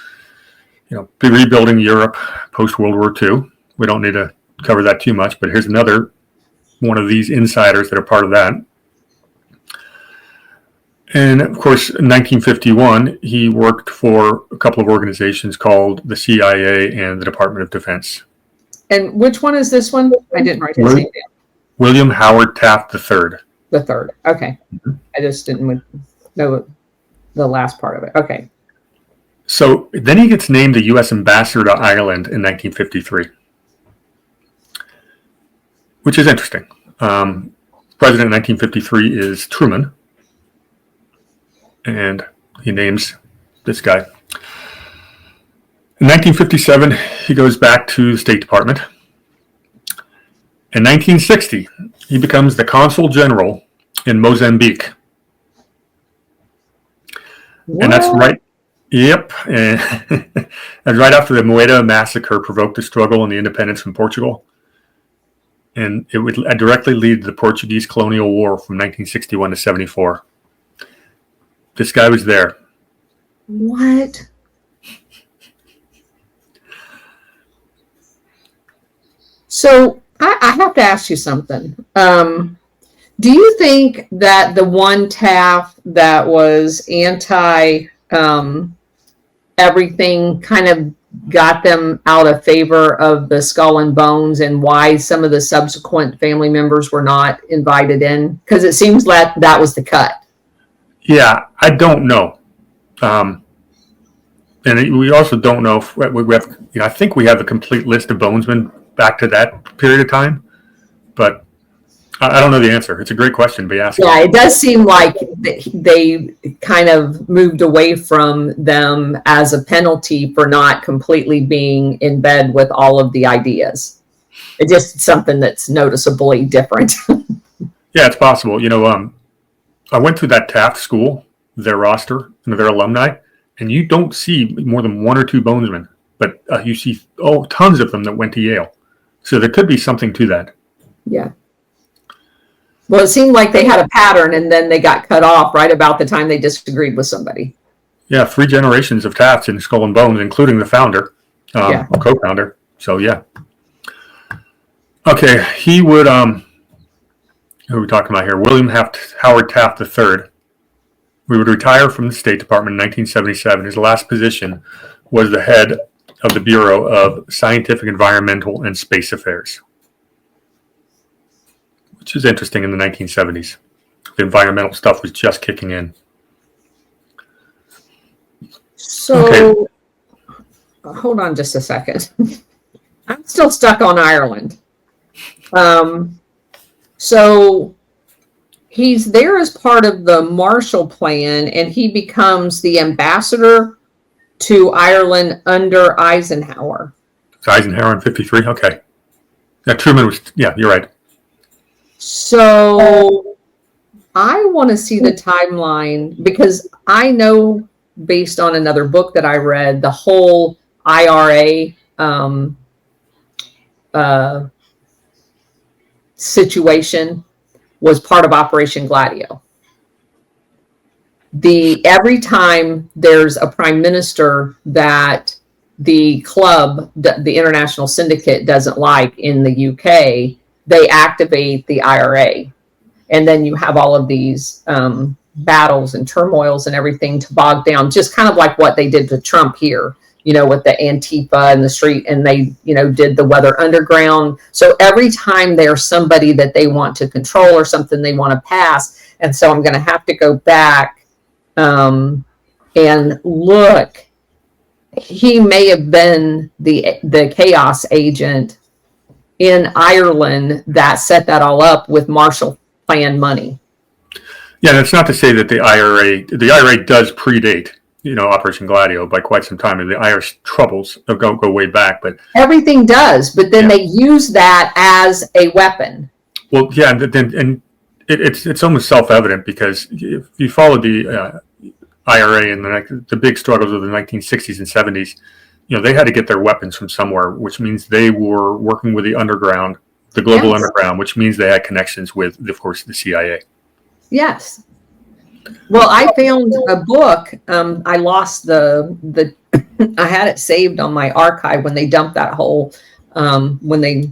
[SPEAKER 2] rebuilding Europe post World War II. We don't need to cover that too much, but here's another one of these insiders that are part of that. And of course, in 1951, he worked for a couple of organizations called the CIA and the Department of Defense.
[SPEAKER 1] And which one is this one? I didn't write his name down.
[SPEAKER 2] William Howard Taft III.
[SPEAKER 1] The third. Okay. Mm-hmm. I just didn't know the last part of it. Okay.
[SPEAKER 2] So then he gets named the U.S. ambassador to Ireland in 1953, which is interesting. President in 1953 is Truman. And he names this guy. In 1957, he goes back to the State Department. In 1960, he becomes the Consul General in Mozambique. And that's
[SPEAKER 1] What?
[SPEAKER 2] right. Yep. And that's right after the Moeda massacre provoked a struggle in the independence from Portugal. And it would directly lead to the Portuguese colonial war from 1961 to 74. This guy was there.
[SPEAKER 1] What? So I have to ask you something. Do you think that the one Taft that was anti everything kind of got them out of favor of the Skull and Bones, and why some of the subsequent family members were not invited in? Because it seems like that was the cut.
[SPEAKER 2] Yeah, I don't know. And we also don't know if we have, I think we have a complete list of Bonesmen back to that period of time, but I don't know the answer. It's a great question to be asking.
[SPEAKER 1] Yeah, it does seem like they kind of moved away from them as a penalty for not completely being in bed with all of the ideas. It's just something that's noticeably different.
[SPEAKER 2] Yeah, it's possible. I went through that Taft school, their roster, and their alumni, and you don't see more than one or two Bonesmen, but you see tons of them that went to Yale. So there could be something to that.
[SPEAKER 1] Yeah. Well, it seemed like they had a pattern, and then they got cut off right about the time they disagreed with somebody.
[SPEAKER 2] Yeah, 3 generations of Tafts in Skull and Bones, including the founder, co-founder. So, yeah. Okay, he would, who are we talking about here? William Howard Taft III. We would retire from the State Department in 1977. His last position was the head of the Bureau of Scientific, Environmental, and Space Affairs, which is interesting in the 1970s. The environmental stuff was just kicking in.
[SPEAKER 1] So, hold on just a second. I'm still stuck on Ireland. So he's there as part of the Marshall Plan, and he becomes the ambassador to Ireland under Eisenhower.
[SPEAKER 2] It's Eisenhower in 53? Okay. Yeah, Truman was, you're right.
[SPEAKER 1] So I want to see the timeline, because I know, based on another book that I read, the whole IRA situation was part of Operation Gladio. Every time there's a prime minister that the club, the international syndicate, doesn't like in the UK, they activate the IRA. And then you have all of these battles and turmoils and everything to bog down, just kind of like what they did to Trump here, with the Antifa in the street, and they, did the Weather Underground. So every time there's somebody that they want to control or something they want to pass. And so I'm going to have to go back and look. He may have been the chaos agent in Ireland that set that all up with Marshall Plan money.
[SPEAKER 2] Yeah, that's not to say that the IRA does predate, Operation Gladio by quite some time. And the Irish troubles go way back, but
[SPEAKER 1] everything does. But then they use that as a weapon.
[SPEAKER 2] Well, yeah, and it's almost self-evident, because if you follow the IRA and the big struggles of the 1960s and 70s, they had to get their weapons from somewhere, which means they were working with the underground, the global underground, which means they had connections with, of course, the CIA.
[SPEAKER 1] Yes. Well, I found a book. I lost the I had it saved on my archive when they dumped that whole, when they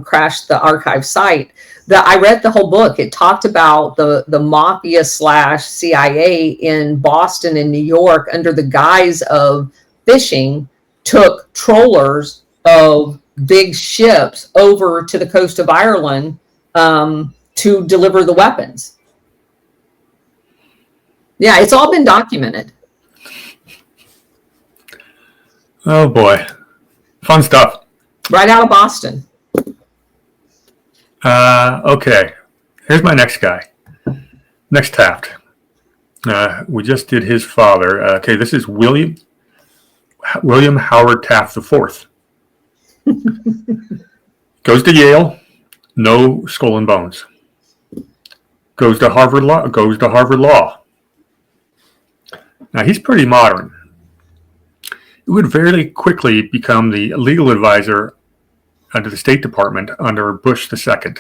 [SPEAKER 1] crashed the archive site. I read the whole book. It talked about the mafia / CIA in Boston and New York, under the guise of fishing, took trawlers of big ships over to the coast of Ireland to deliver the weapons. Yeah, it's all been documented.
[SPEAKER 2] Oh boy, fun stuff.
[SPEAKER 1] Right out of Boston.
[SPEAKER 2] Okay, here's my next guy. Next Taft. We just did his father. Okay, this is William Howard Taft IV. Goes to Yale, no Skull and Bones. Goes to Harvard Law. Now, he's pretty modern. He would very quickly become the legal advisor under the State Department under Bush II.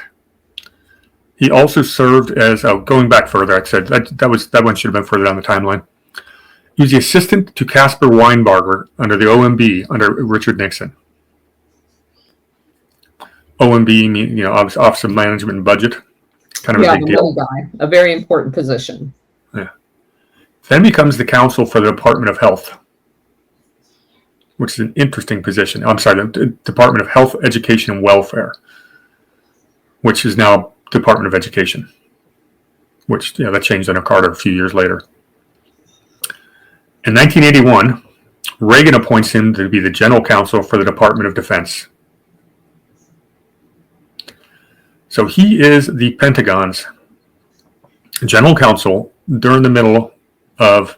[SPEAKER 2] He also served as, going back further, I said that one should have been further down the timeline. He was the assistant to Caspar Weinberger under the OMB under Richard Nixon. OMB, Office of Management and Budget, kind of a big deal.
[SPEAKER 1] Guy, a very important position.
[SPEAKER 2] Yeah. Then becomes the counsel for the Department of Health, which is an interesting position. I'm sorry, the Department of Health, Education, and Welfare, which is now Department of Education, which that changed under Carter a few years later. In 1981, Reagan appoints him to be the general counsel for the Department of Defense. So he is the Pentagon's general counsel during the middle of,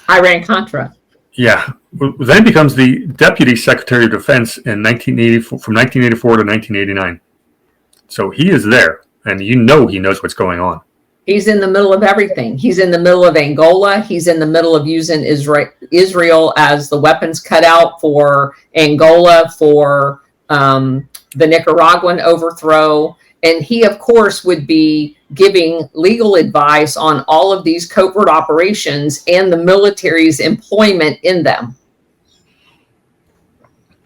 [SPEAKER 1] Iran-Contra.
[SPEAKER 2] Yeah. Then becomes the Deputy Secretary of Defense from 1984 to 1989. So he is there, and he knows what's going on.
[SPEAKER 1] He's in the middle of everything. He's in the middle of Angola. He's in the middle of using Israel as the weapons cutout for Angola, for the Nicaraguan overthrow. And he, of course, would be giving legal advice on all of these covert operations and the military's employment in them.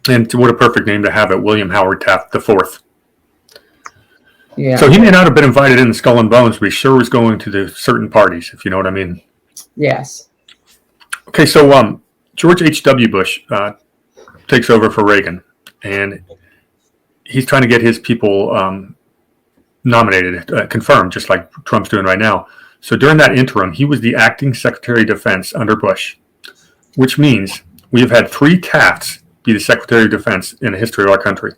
[SPEAKER 2] And what a perfect name to have it, William Howard Taft IV.
[SPEAKER 1] Yeah.
[SPEAKER 2] So he may not have been invited in the Skull and Bones, but he sure was going to the certain parties, if you know what I mean.
[SPEAKER 1] Yes.
[SPEAKER 2] Okay, so George H.W. Bush takes over for Reagan, and he's trying to get his people nominated, confirmed, just like Trump's doing right now. So during that interim, he was the acting Secretary of Defense under Bush, which means we have had 3 Tafts be the Secretary of Defense in the history of our country.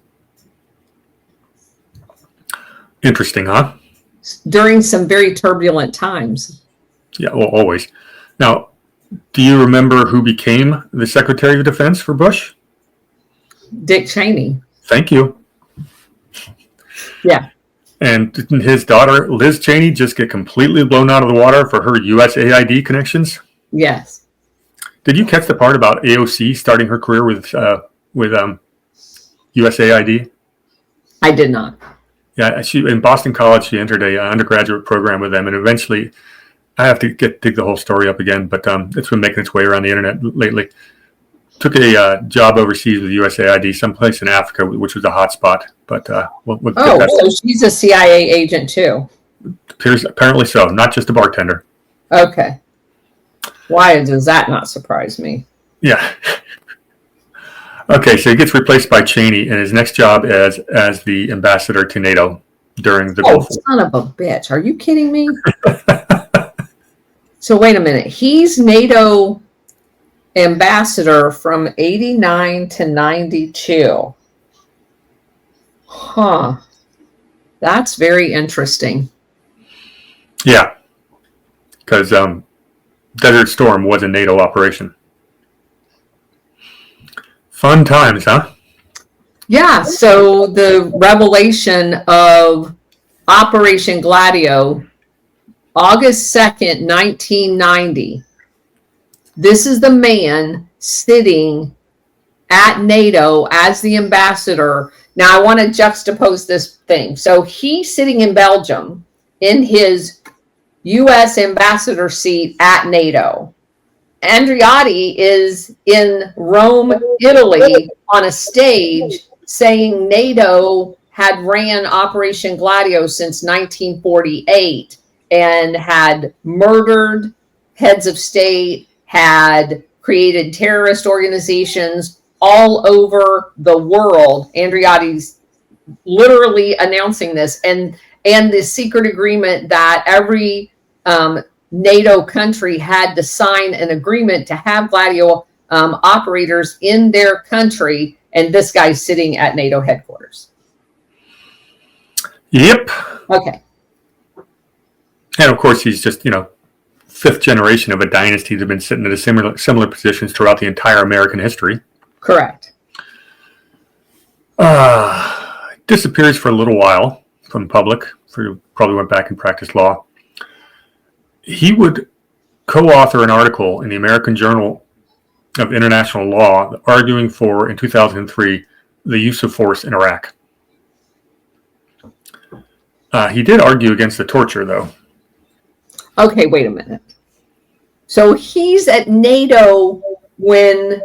[SPEAKER 2] Interesting, huh?
[SPEAKER 1] During some very turbulent times.
[SPEAKER 2] Yeah, well, always. Now, do you remember who became the Secretary of Defense for Bush?
[SPEAKER 1] Dick Cheney.
[SPEAKER 2] Thank you.
[SPEAKER 1] Yeah.
[SPEAKER 2] And didn't his daughter, Liz Cheney, just get completely blown out of the water for her USAID connections?
[SPEAKER 1] Yes.
[SPEAKER 2] Did you catch the part about AOC starting her career with USAID? I
[SPEAKER 1] did not.
[SPEAKER 2] Yeah, in Boston College, she entered a undergraduate program with them, and eventually, I have to dig the whole story up again, but it's been making its way around the internet lately. Took a job overseas with USAID, someplace in Africa, which was a hot spot. But
[SPEAKER 1] so she's a CIA agent too.
[SPEAKER 2] Apparently so, not just a bartender.
[SPEAKER 1] Okay. Why does that not surprise me?
[SPEAKER 2] Yeah. Okay, so he gets replaced by Cheney in his next job as the ambassador to NATO during the Gulf War.
[SPEAKER 1] Son of a bitch. Are you kidding me? So wait a minute. He's NATO ambassador from 89 to 92. Huh. That's very interesting.
[SPEAKER 2] Yeah. Because Desert Storm was a NATO operation. Fun times, huh?
[SPEAKER 1] Yeah, so the revelation of Operation Gladio, August 2nd, 1990. This is the man sitting at NATO as the ambassador. Now, I want to juxtapose this thing. So he's sitting in Belgium in his U.S. ambassador seat at NATO. Andreotti is in Rome, Italy, on a stage saying NATO had ran Operation Gladio since 1948 and had murdered heads of state, had created terrorist organizations all over the world. Andreotti's literally announcing this, and the secret agreement that every NATO country had to sign an agreement to have Gladio operators in their country, and this guy's sitting at NATO headquarters.
[SPEAKER 2] Yep.
[SPEAKER 1] Okay.
[SPEAKER 2] And of course, he's just, fifth generation of a dynasty that have been sitting at a similar positions throughout the entire American history.
[SPEAKER 1] Correct.
[SPEAKER 2] Disappears for a little while from public. Probably went back and practiced law. He would co-author an article in the American Journal of International Law arguing for, in 2003, the use of force in Iraq. He did argue against the torture, though.
[SPEAKER 1] Okay, wait a minute. So he's at NATO when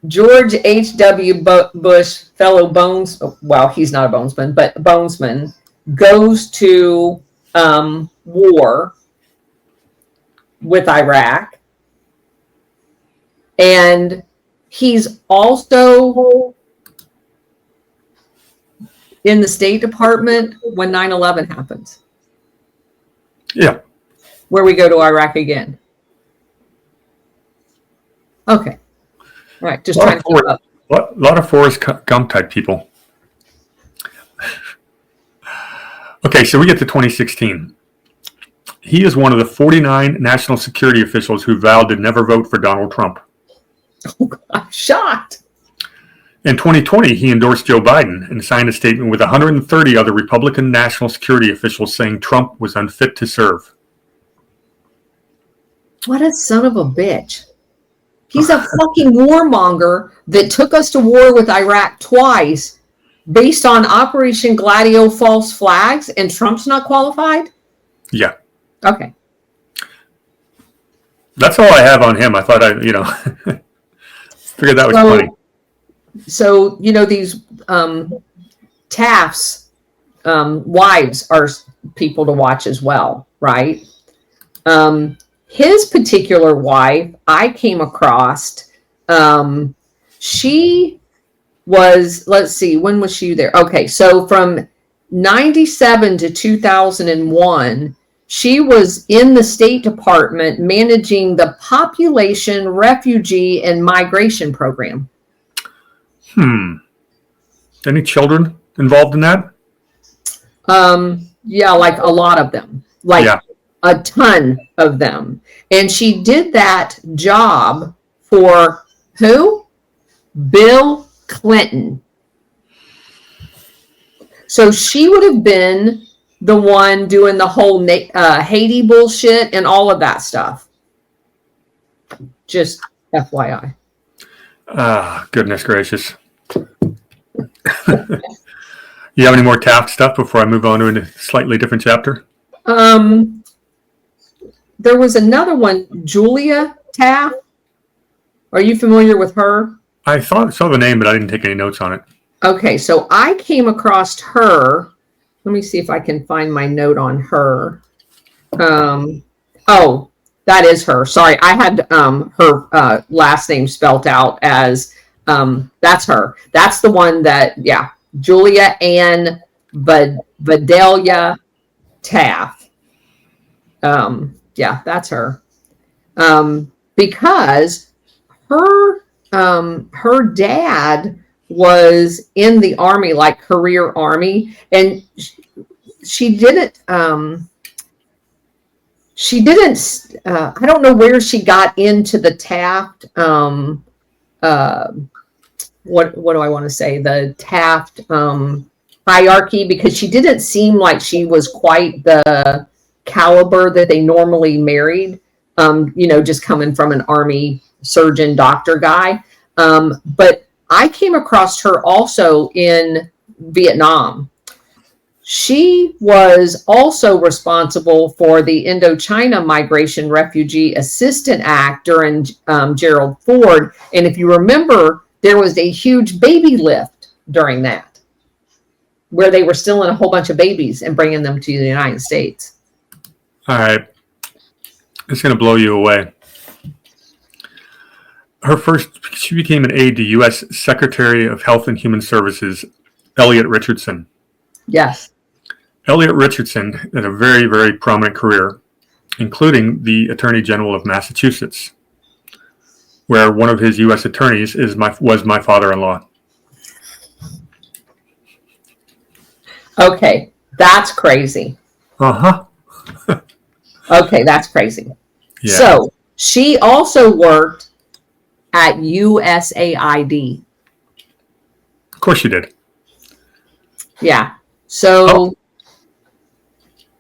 [SPEAKER 1] George H.W. Bush, fellow he's not a bonesman, but bonesman, goes to war with Iraq. And he's also in the State Department when 9/11 happens.
[SPEAKER 2] Yeah.
[SPEAKER 1] Where we go to Iraq again. Okay. All right. Just trying to keep up.
[SPEAKER 2] A lot of Forrest Gump type people. Okay, so we get to 2016. He is one of the 49 national security officials who vowed to never vote for Donald Trump.
[SPEAKER 1] Oh, I'm shocked.
[SPEAKER 2] In 2020, he endorsed Joe Biden and signed a statement with 130 other Republican national security officials saying Trump was unfit to serve.
[SPEAKER 1] What a son of a bitch. He's a fucking warmonger that took us to war with Iraq twice based on Operation Gladio false flags, and Trump's not qualified?
[SPEAKER 2] Yeah.
[SPEAKER 1] Okay.
[SPEAKER 2] That's all I have on him. I thought figured that was funny.
[SPEAKER 1] So, these Taft's wives are people to watch as well, right? His particular wife, I came across, she was, let's see, when was she there? Okay, so from 97 to 2001, she was in the State Department managing the Population, Refugee, and Migration Program.
[SPEAKER 2] Any children involved in that?
[SPEAKER 1] Yeah, like a lot of them. A ton of them. And she did that job for who? Bill Clinton. So she would have been the one doing the whole Haiti bullshit and all of that stuff. Just FYI.
[SPEAKER 2] Goodness gracious. You have any more Taft stuff before I move on to a slightly different chapter?
[SPEAKER 1] There was another one, Julia Taft. Are you familiar with her?
[SPEAKER 2] I saw the name, but I didn't take any notes on it.
[SPEAKER 1] Okay, so I came across her. Let me see if I can find my note on her. Oh, that is her. Sorry, I had her last name spelt out as that's her. That's the one that, Julia Ann Vidalia Taft. That's her. Because her dad was in the Army, like career Army, and she didn't I don't know where she got into the Taft what do I want to say, the Taft hierarchy, because she didn't seem like she was quite the caliber that they normally married, just coming from an Army surgeon doctor guy. But I came across her also in Vietnam. She was also responsible for the Indochina Migration Refugee Assistance Act during Gerald Ford. And if you remember, there was a huge baby lift during that, where they were stealing a whole bunch of babies and bringing them to the United States.
[SPEAKER 2] All right. It's going to blow you away. She became an aide to U.S. Secretary of Health and Human Services, Elliot Richardson.
[SPEAKER 1] Yes.
[SPEAKER 2] Elliot Richardson had a very, very prominent career, including the Attorney General of Massachusetts, where one of his U.S. attorneys was my father-in-law.
[SPEAKER 1] Okay, that's crazy.
[SPEAKER 2] Uh-huh.
[SPEAKER 1] Okay, that's crazy.
[SPEAKER 2] Yeah.
[SPEAKER 1] So she also worked at USAID.
[SPEAKER 2] Of course she did.
[SPEAKER 1] Yeah. So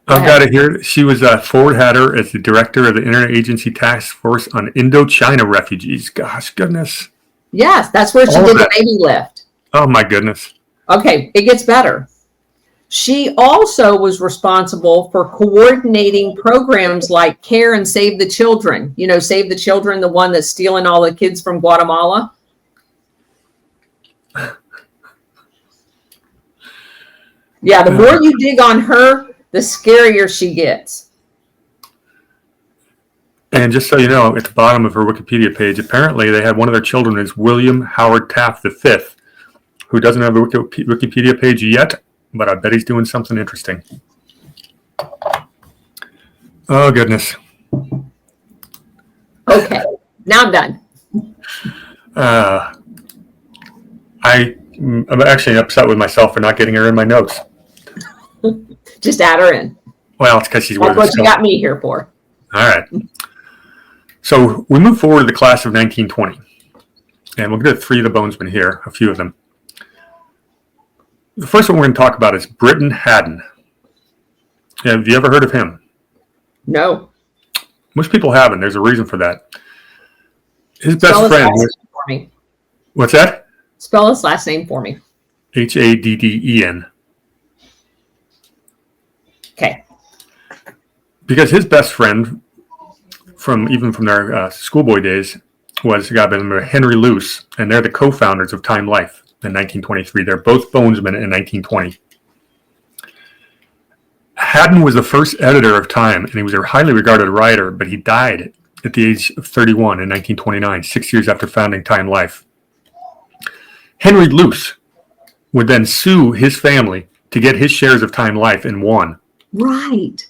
[SPEAKER 2] I've got it here. She was Ford had her as the director of the Interagency Task Force on Indochina Refugees. Gosh, goodness.
[SPEAKER 1] Yes, that's where she did the baby lift.
[SPEAKER 2] Oh, my goodness.
[SPEAKER 1] Okay, it gets better. She also was responsible for coordinating programs like Care and Save the Children. You know, Save the Children, the one that's stealing all the kids from Guatemala. Yeah, the more you dig on her, the scarier she gets.
[SPEAKER 2] And just so you know, at the bottom of her Wikipedia page, apparently they had one of their children is William Howard Taft V, who doesn't have a Wikipedia page yet, but I bet he's doing something interesting. Oh, goodness.
[SPEAKER 1] Okay, now I'm done.
[SPEAKER 2] I'm actually upset with myself for not getting her in my notes.
[SPEAKER 1] Just add her in.
[SPEAKER 2] Well, it's because she's
[SPEAKER 1] That's what you got me here for.
[SPEAKER 2] All right. So we move forward to the class of 1920. And we'll get to three of the Bonesmen here, a few of them. The first one we're going to talk about is Britton Haddon. Have you ever heard of him?
[SPEAKER 1] No.
[SPEAKER 2] Most people haven't. There's a reason for that. His best
[SPEAKER 1] Spell
[SPEAKER 2] friend
[SPEAKER 1] his last name for me.
[SPEAKER 2] What's that?
[SPEAKER 1] Spell his last name for me.
[SPEAKER 2] Hadden.
[SPEAKER 1] Okay.
[SPEAKER 2] Because his best friend, from their schoolboy days, was a guy by the name of Henry Luce, and they're the co-founders of Time Life in 1923. They're both Bonesmen in 1920. Haddon was the first editor of Time, and he was a highly regarded writer, but he died at the age of 31 in 1929, 6 years after founding Time Life. Henry Luce would then sue his family to get his shares of Time Life and won.
[SPEAKER 1] Right.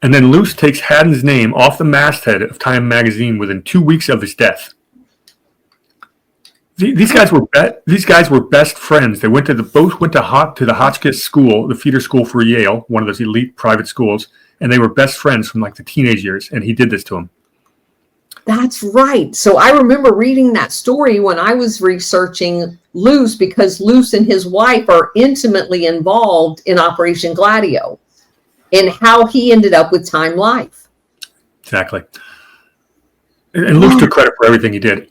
[SPEAKER 2] And then Luce takes Haddon's name off the masthead of Time magazine within 2 weeks of his death. These guys were best friends. They both went to the Hotchkiss School, the feeder school for Yale, one of those elite private schools, and they were best friends from like the teenage years. And he did this to him.
[SPEAKER 1] That's right. So I remember reading that story when I was researching Luce, because Luce and his wife are intimately involved in Operation Gladio and how he ended up with Time Life.
[SPEAKER 2] Exactly. And Luce took credit for everything he did.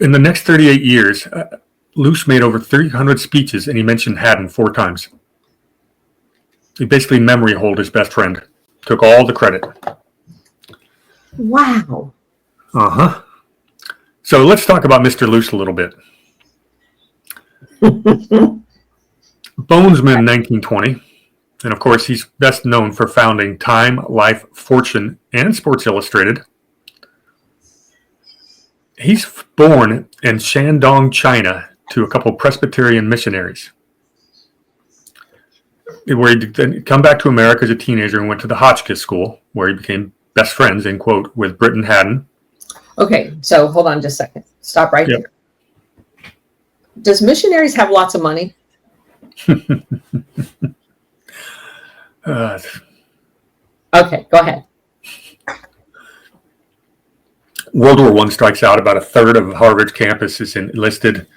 [SPEAKER 2] In the next 38 years, Luce made over 300 speeches, and he mentioned Haddon 4 times. He basically memory holed his best friend. Took all the credit.
[SPEAKER 1] Wow.
[SPEAKER 2] Uh-huh. So let's talk about Mr. Luce a little bit. Bonesman 1920. And of course, he's best known for founding Time, Life, Fortune, and Sports Illustrated. He's born in Shandong, China, to a couple of Presbyterian missionaries, where he then come back to America as a teenager and went to the Hotchkiss School, where he became best friends, in quote, with Britton Haddon. Okay,
[SPEAKER 1] so hold on just a second. Stop right there. Does missionaries have lots of money? Okay, go ahead.
[SPEAKER 2] World War I strikes out. About a third of Harvard's campus is enlisted.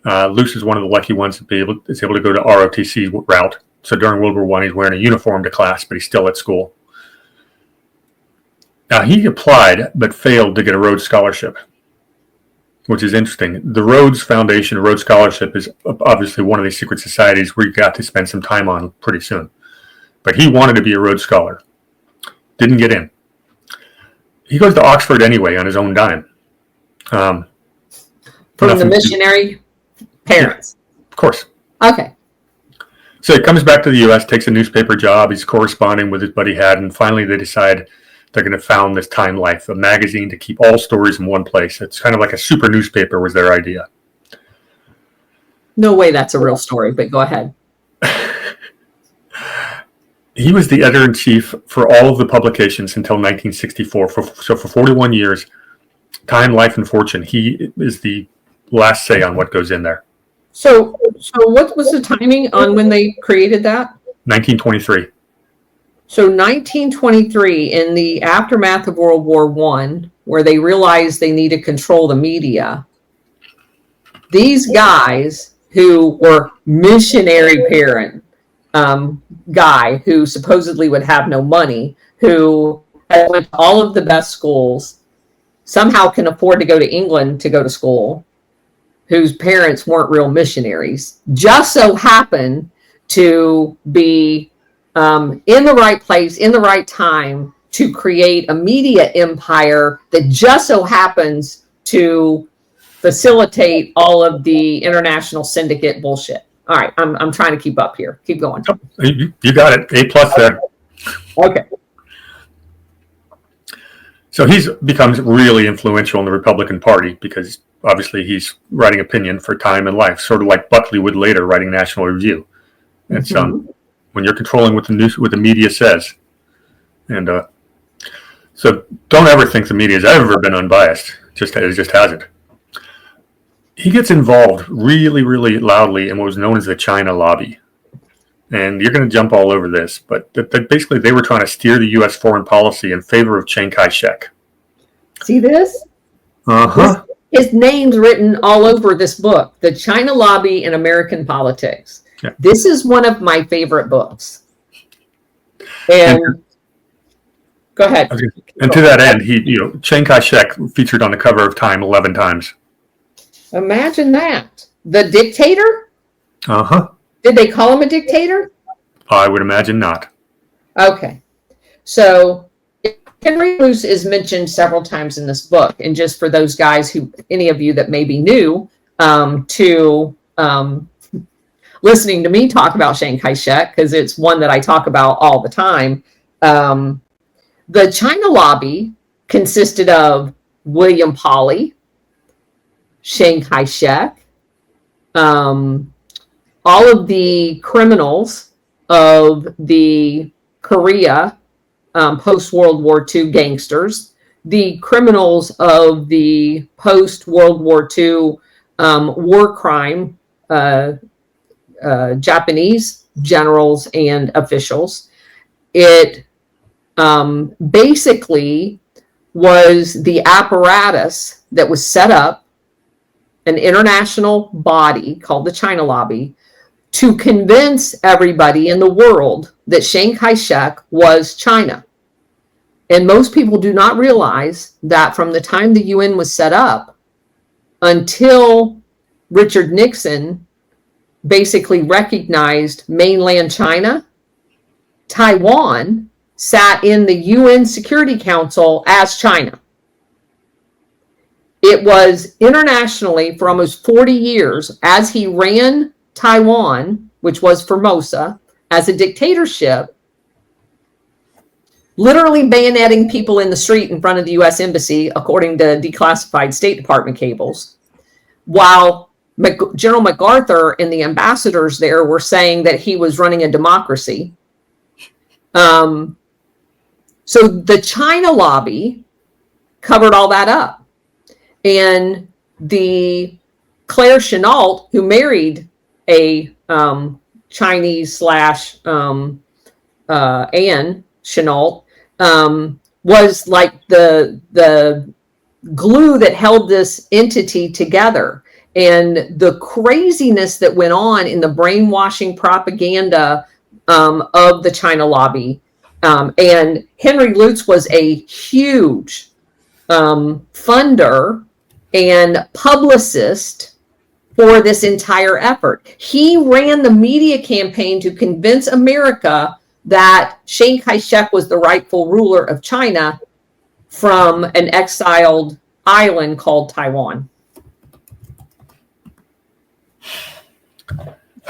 [SPEAKER 2] Luce is one of the lucky ones to is able to go to ROTC route. So during World War I, he's wearing a uniform to class, but he's still at school. Now, he applied but failed to get a Rhodes Scholarship, which is interesting. The Rhodes Foundation, Rhodes Scholarship, is obviously one of these secret societies where you got to spend some time on pretty soon. But he wanted to be a Rhodes Scholar. Didn't get in. He goes to Oxford anyway on his own dime.
[SPEAKER 1] From the missionary parents?
[SPEAKER 2] Yeah, of course.
[SPEAKER 1] Okay.
[SPEAKER 2] So he comes back to the U.S., takes a newspaper job. He's corresponding with his buddy Haddon. Finally, they decide they're going to found this Time Life, a magazine to keep all stories in one place. It's kind of like a super newspaper was their idea.
[SPEAKER 1] No way that's a real story, but go ahead.
[SPEAKER 2] He was the editor-in-chief for all of the publications until 1964. So for 41 years, Time, Life, and Fortune, he is the last say on what goes in there.
[SPEAKER 1] So what was the timing on when they created that?
[SPEAKER 2] 1923.
[SPEAKER 1] So 1923, in the aftermath of World War I, where they realized they need to control the media, these guys who were missionary parent, guy who supposedly would have no money, who went to all of the best schools, somehow can afford to go to England to go to school, whose parents weren't real missionaries, just so happen to be in the right place, in the right time to create a media empire that just so happens to facilitate all of the international syndicate bullshit. All right, I'm trying to keep up here. Keep going.
[SPEAKER 2] You got it. A+ there.
[SPEAKER 1] Okay.
[SPEAKER 2] So he becomes really influential in the Republican Party because obviously he's writing opinion for Time and Life, sort of like Buckley would later writing National Review. It's when you're controlling what the media says, and so don't ever think the media has ever been unbiased. It just hasn't. He gets involved really, really loudly in what was known as the China lobby. And you're going to jump all over this, but basically they were trying to steer the U.S. foreign policy in favor of Chiang Kai-shek.
[SPEAKER 1] See this?
[SPEAKER 2] Uh-huh.
[SPEAKER 1] His name's written all over this book, The China Lobby in American Politics. Yeah. This is one of my favorite books. And go ahead.
[SPEAKER 2] And to that end, Chiang Kai-shek featured on the cover of Time 11 times.
[SPEAKER 1] Imagine that. The dictator?
[SPEAKER 2] Uh-huh.
[SPEAKER 1] Did they call him a dictator?
[SPEAKER 2] I would imagine not.
[SPEAKER 1] Okay. So Henry Luce is mentioned several times in this book. And just for those guys any of you that may be new to listening to me talk about Chiang Kai-shek, because it's one that I talk about all the time. The China lobby consisted of William Pauly, Chiang Kai-shek, all of the criminals of the Korea post-World War II gangsters, the criminals of the post-World War II war crime Japanese generals and officials. It basically was the apparatus that was set up, an international body called the China Lobby, to convince everybody in the world that Chiang Kai-shek was China. And most people do not realize that from the time the UN was set up until Richard Nixon basically recognized mainland China, Taiwan sat in the UN Security Council as China. It was internationally for almost 40 years as he ran Taiwan, which was Formosa, as a dictatorship, literally bayoneting people in the street in front of the U.S. Embassy, according to declassified State Department cables, while General MacArthur and the ambassadors there were saying that he was running a democracy. So the China lobby covered all that up. And the Claire Chennault, who married a Chinese / Anne Chennault, was like the glue that held this entity together. And the craziness that went on in the brainwashing propaganda of the China lobby. And Henry Luce was a huge funder and publicist for this entire effort. He ran the media campaign to convince America that Chiang Kai-shek was the rightful ruler of China from an exiled island called Taiwan.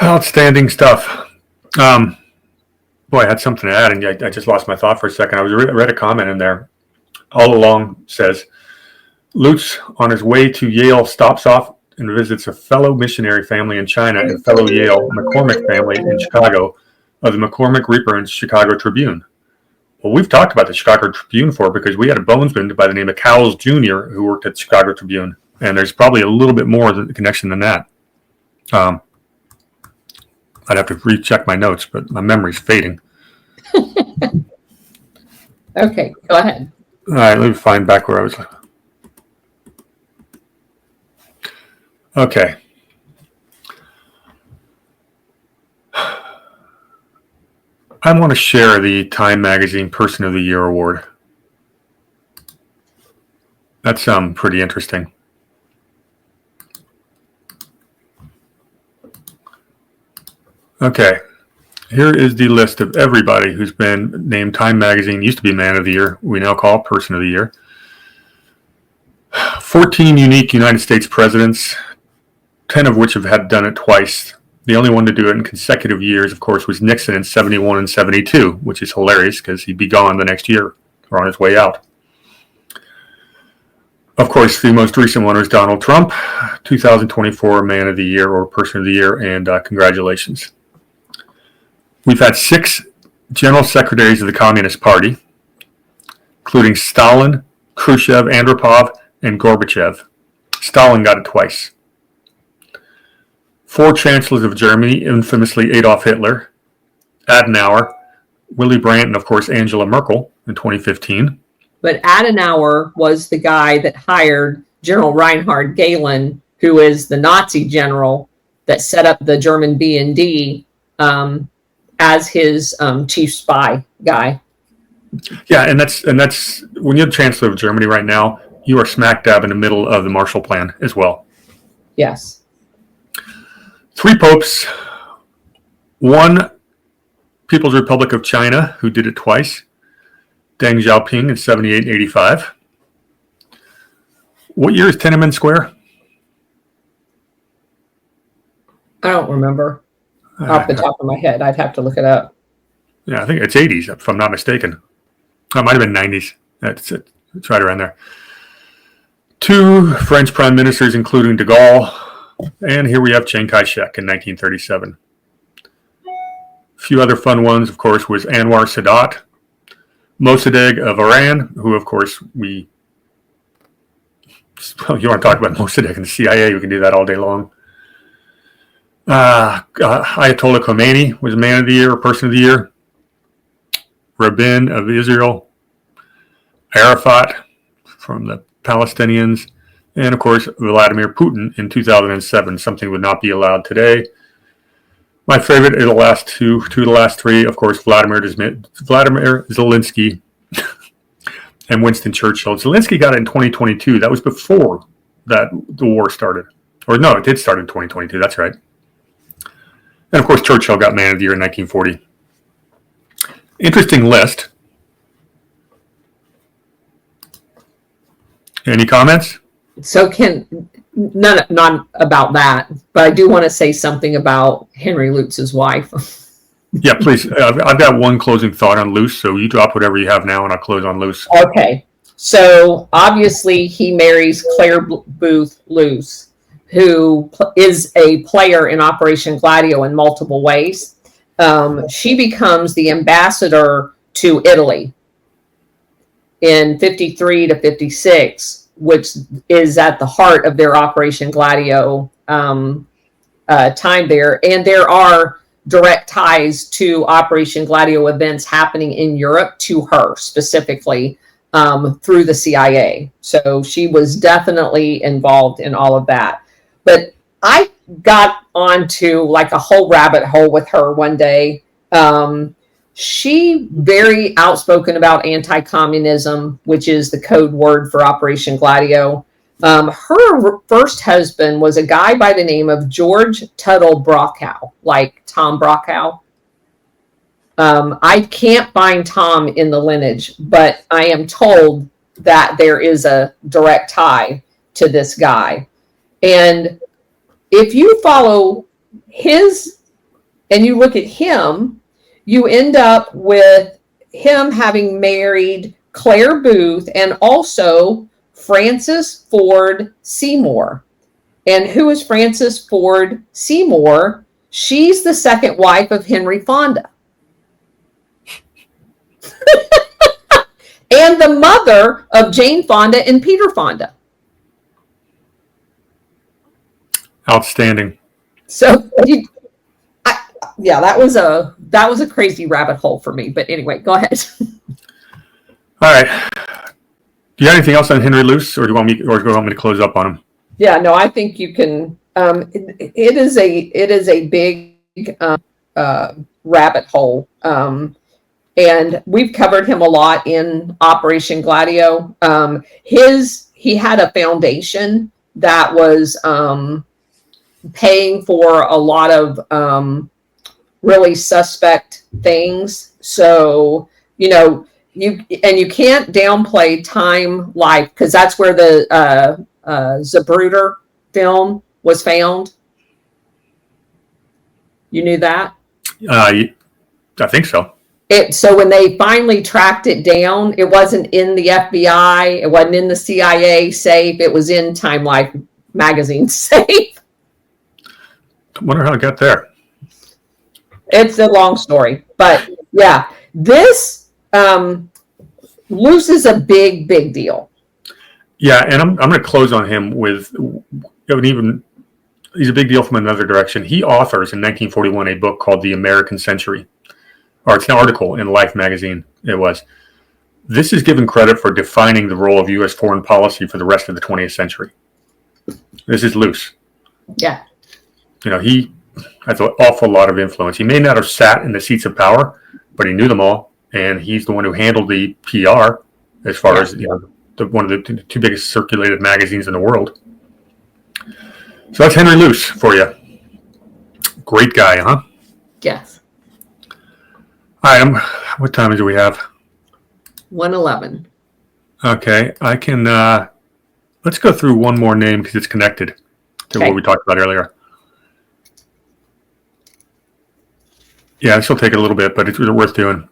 [SPEAKER 2] Outstanding stuff. Boy, I had something to add, and I just lost my thought for a second. I read a comment in there. All along says, Luce, on his way to Yale, stops off and visits a fellow missionary family in China and fellow Yale McCormick family in Chicago of the McCormick Reaper and Chicago Tribune. Well, we've talked about the Chicago Tribune before because we had a Bonesman by the name of Cowles Jr. who worked at the Chicago Tribune, and there's probably a little bit more of the connection than that. I'd have to recheck my notes, but my memory's fading.
[SPEAKER 1] Okay, go ahead.
[SPEAKER 2] All right, let me find back where I was. Okay. I want to share the Time Magazine Person of the Year award. That's pretty interesting. Okay, here is the list of everybody who's been named Time Magazine, used to be Man of the Year, we now call Person of the Year. 14 unique United States presidents, 10 of which have had done it twice. The only one to do it in consecutive years, of course, was Nixon in 71 and 72, which is hilarious because he'd be gone the next year or on his way out. Of course, the most recent one was Donald Trump, 2024 Man of the Year or Person of the Year, and congratulations. We've had 6 general secretaries of the Communist Party, including Stalin, Khrushchev, Andropov, and Gorbachev. Stalin got it twice. 4 chancellors of Germany, infamously Adolf Hitler, Adenauer, Willy Brandt, and of course Angela Merkel in 2015.
[SPEAKER 1] But Adenauer was the guy that hired General Reinhard Gehlen, who is the Nazi general that set up the German BND as his chief spy guy.
[SPEAKER 2] Yeah, and that's when you're Chancellor of Germany right now, you are smack dab in the middle of the Marshall Plan as well.
[SPEAKER 1] Yes.
[SPEAKER 2] 3 popes, 1 People's Republic of China, who did it twice, Deng Xiaoping in 78 and 85. What year is Tiananmen Square?
[SPEAKER 1] I don't remember off the top of my head. I'd have to look it up.
[SPEAKER 2] Yeah, I think it's 80s, if I'm not mistaken. It might have been 90s. It's right around there. 2 French prime ministers, including de Gaulle. And here we have Chiang Kai-shek in 1937. A few other fun ones, of course, was Anwar Sadat, Mossadegh of Iran, who, of course, you want to talk about Mossadegh and the CIA, we can do that all day long. Ayatollah Khomeini was Man of the Year or Person of the Year. Rabin of Israel. Arafat from the Palestinians. And, of course, Vladimir Putin in 2007, something would not be allowed today. My favorite are the last two of the last 3, of course, Vladimir Zelensky and Winston Churchill. Zelensky got it in 2022. That was before the war started. Or no, it did start in 2022. That's right. And, of course, Churchill got Man of the Year in 1940. Interesting list. Any comments?
[SPEAKER 1] So not about that, but I do want to say something about Henry Luce's wife.
[SPEAKER 2] Yeah, please. I've got one closing thought on Luce, so you drop whatever you have now, and I'll close on Luce.
[SPEAKER 1] Okay. So obviously he marries Claire Booth Luce, who is a player in Operation Gladio in multiple ways. She becomes the ambassador to Italy in 53 to 56, which is at the heart of their Operation Gladio time there. And there are direct ties to Operation Gladio events happening in Europe to her specifically through the CIA. So she was definitely involved in all of that. But I got onto like a whole rabbit hole with her one day. She very outspoken about anti-communism, which is the code word for Operation Gladio. Her first husband was a guy by the name of George Tuttle Brokaw, like Tom Brokaw. I can't find Tom in the lineage, but I am told that there is a direct tie to this guy. And if you follow his and you look at him, you end up with him having married Claire Booth and also Frances Ford Seymour. And who is Frances Ford Seymour? She's the second wife of Henry Fonda. And the mother of Jane Fonda and Peter Fonda.
[SPEAKER 2] Outstanding.
[SPEAKER 1] So yeah, that was a crazy rabbit hole for me. But anyway, go ahead.
[SPEAKER 2] All right. Do you have anything else on Henry Luce, or do you want me to close up on him?
[SPEAKER 1] Yeah, no, I think you can. It is a big rabbit hole. And we've covered him a lot in Operation Gladio. He had a foundation that was paying for a lot of really suspect things. So, you can't downplay Time Life, because that's where the Zapruder film was found. You knew that?
[SPEAKER 2] I think so.
[SPEAKER 1] So when they finally tracked it down, it wasn't in the FBI, it wasn't in the CIA safe, it was in Time Life magazine safe.
[SPEAKER 2] I wonder how it got there.
[SPEAKER 1] It's a long story, but yeah, this Luce is a big deal.
[SPEAKER 2] Yeah, and I'm going to close on him with he's a big deal from another direction. He authors in 1941 a book called The American Century, or it's an article in Life magazine. It was. This is given credit for defining the role of U.S. foreign policy for the rest of the 20th century. This is Luce.
[SPEAKER 1] Yeah.
[SPEAKER 2] He has an awful lot of influence. He may not have sat in the seats of power, but he knew them all, and he's the one who handled the PR as far as one of the two biggest circulated magazines in the world. So that's Henry Luce for you. Great guy, huh?
[SPEAKER 1] Yes.
[SPEAKER 2] All right, what time do we have?
[SPEAKER 1] 1:11.
[SPEAKER 2] Okay, I can. Let's go through one more name because it's connected to what we talked about earlier. Yeah, this will take a little bit, but it's worth doing.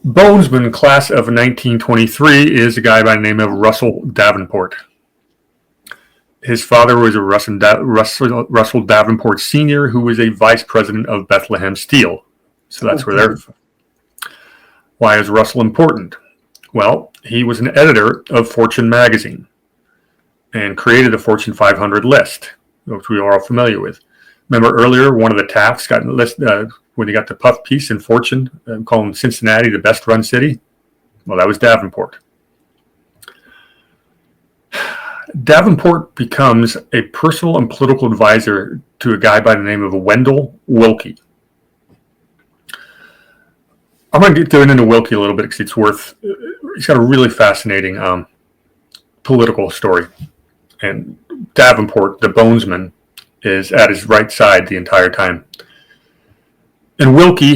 [SPEAKER 2] Bonesman, class of 1923, is a guy by the name of Russell Davenport. His father was a Russell Davenport Sr., who was a vice president of Bethlehem Steel. So that's where they're from. Why is Russell important? Well, he was an editor of Fortune magazine and created the Fortune 500 list, which we are all familiar with. Remember earlier, one of the Tafts got listed when they got the puff piece in Fortune, calling Cincinnati the best run city? Well, that was Davenport. Davenport becomes a personal and political advisor to a guy by the name of Wendell Willkie. I'm going to get into Willkie a little bit because he's got a really fascinating political story. And Davenport, the Bonesman, is at his right side the entire time. And Willkie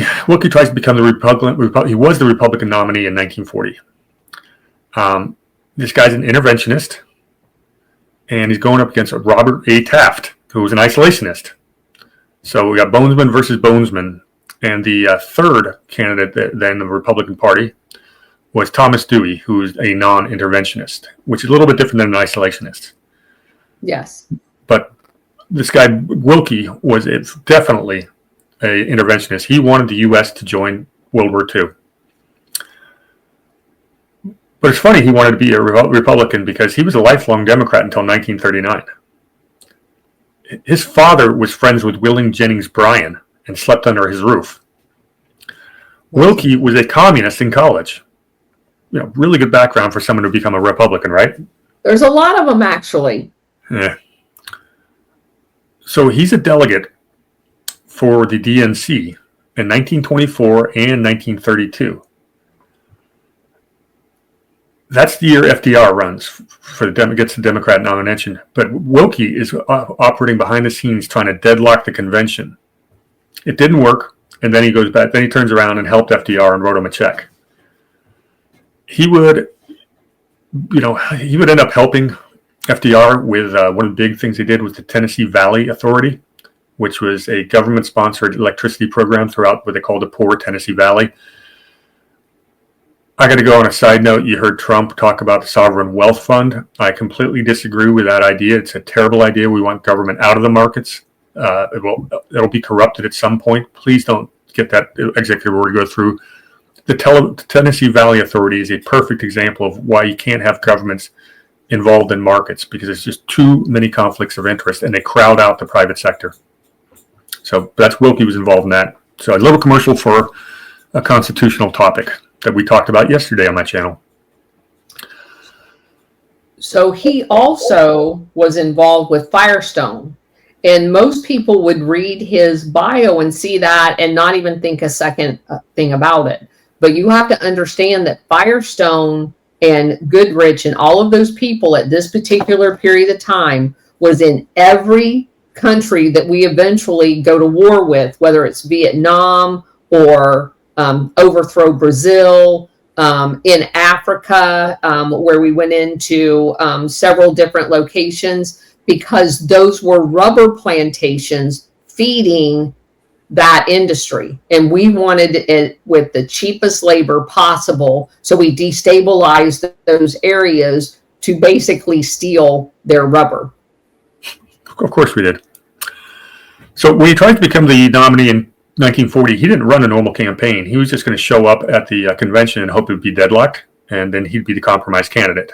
[SPEAKER 2] tries to become the Republican. He was the Republican nominee in 1940. This guy's an interventionist, and he's going up against Robert A. Taft, who was an isolationist. So we got Bonesman versus Bonesman. And the third candidate then in the Republican Party was Thomas Dewey, who's a non-interventionist, which is a little bit different than an isolationist.
[SPEAKER 1] Yes. But
[SPEAKER 2] this guy, Willkie, was definitely an interventionist. He wanted the U.S. to join World War II. But it's funny, he wanted to be a Republican because he was a lifelong Democrat until 1939. His father was friends with William Jennings Bryan and slept under his roof. Willkie was a communist in college. Really good background for someone to become a Republican, right?
[SPEAKER 1] There's a lot of them, actually.
[SPEAKER 2] Yeah. So he's a delegate for the DNC in 1924 and 1932. That's the year FDR runs gets the Democrat nomination. But Willkie is operating behind the scenes trying to deadlock the convention. It didn't work, and then he goes back. Then he turns around and helped FDR and wrote him a check. He would end up helping FDR with one of the big things he did was the Tennessee Valley Authority, which was a government-sponsored electricity program throughout what they called the poor Tennessee Valley. I got to go on a side note. You heard Trump talk about the sovereign wealth fund. I completely disagree with that idea. It's a terrible idea. We want government out of the markets. It'll be corrupted at some point. Please don't get that executive order to go through. The Tennessee Valley Authority is a perfect example of why you can't have governments involved in markets because there's just too many conflicts of interest and they crowd out the private sector. So that's Willkie was involved in that. So a little commercial for a constitutional topic that we talked about yesterday on my channel.
[SPEAKER 1] So he also was involved with Firestone. And most people would read his bio and see that and not even think a second thing about it. But you have to understand that Firestone and Goodrich and all of those people at this particular period of time was in every country that we eventually go to war with, whether it's Vietnam or overthrow Brazil, in Africa, where we went into several different locations, because those were rubber plantations feeding that industry. And we wanted it with the cheapest labor possible. So we destabilized those areas to basically steal their rubber.
[SPEAKER 2] Of course we did. So when he tried to become the nominee in 1940, he didn't run a normal campaign. He was just going to show up at the convention and hope it would be deadlocked, and then he'd be the compromise candidate.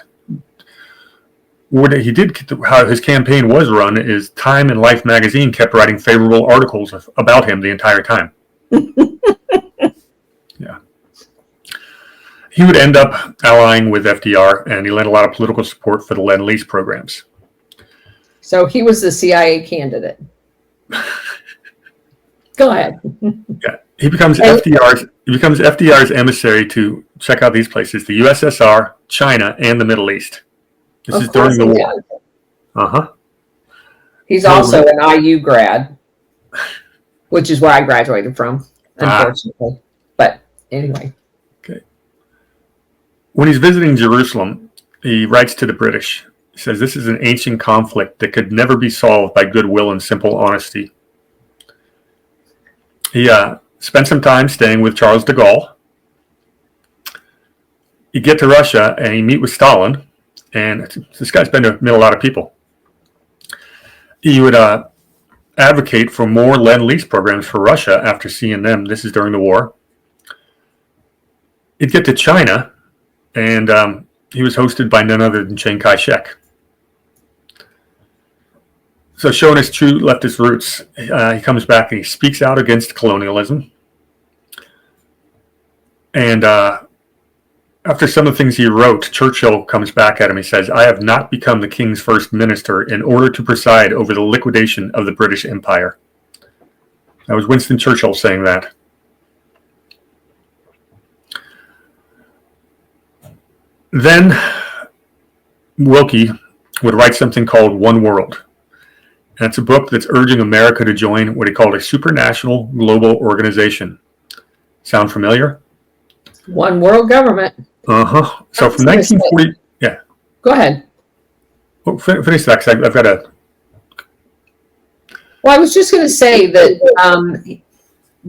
[SPEAKER 2] What he did, how his campaign was run, is Time and Life magazine kept writing favorable articles about him the entire time. Yeah. He would end up allying with FDR, and he lent a lot of political support for the Lend-Lease programs.
[SPEAKER 1] So he was the CIA candidate. Go ahead.
[SPEAKER 2] Yeah, he becomes FDR's emissary to check out these places: the USSR, China, and the Middle East. This is during the war.
[SPEAKER 1] He's also an IU grad, which is where I graduated from, unfortunately. But anyway.
[SPEAKER 2] Okay. When he's visiting Jerusalem, he writes to the British. He says, "This is an ancient conflict that could never be solved by goodwill and simple honesty." He spent some time staying with Charles de Gaulle. You get to Russia and you meet with Stalin, and this guy's been to meet a lot of people. He would advocate for more Lend-Lease programs for Russia after seeing them. This is during the war. He'd get to China, and he was hosted by none other than Chiang Kai-shek. So showing his true leftist roots, he comes back and he speaks out against colonialism. And after some of the things he wrote, Churchill comes back at him. He says, "I have not become the king's first minister in order to preside over the liquidation of the British Empire." That was Winston Churchill saying that. Then Wilkie would write something called One World. And it's a book that's urging America to join what he called a supranational global organization. Sound familiar?
[SPEAKER 1] One world government.
[SPEAKER 2] So from 1940, yeah.
[SPEAKER 1] Go ahead.
[SPEAKER 2] Well, finish that, because I've got a...
[SPEAKER 1] Well, I was just going to say that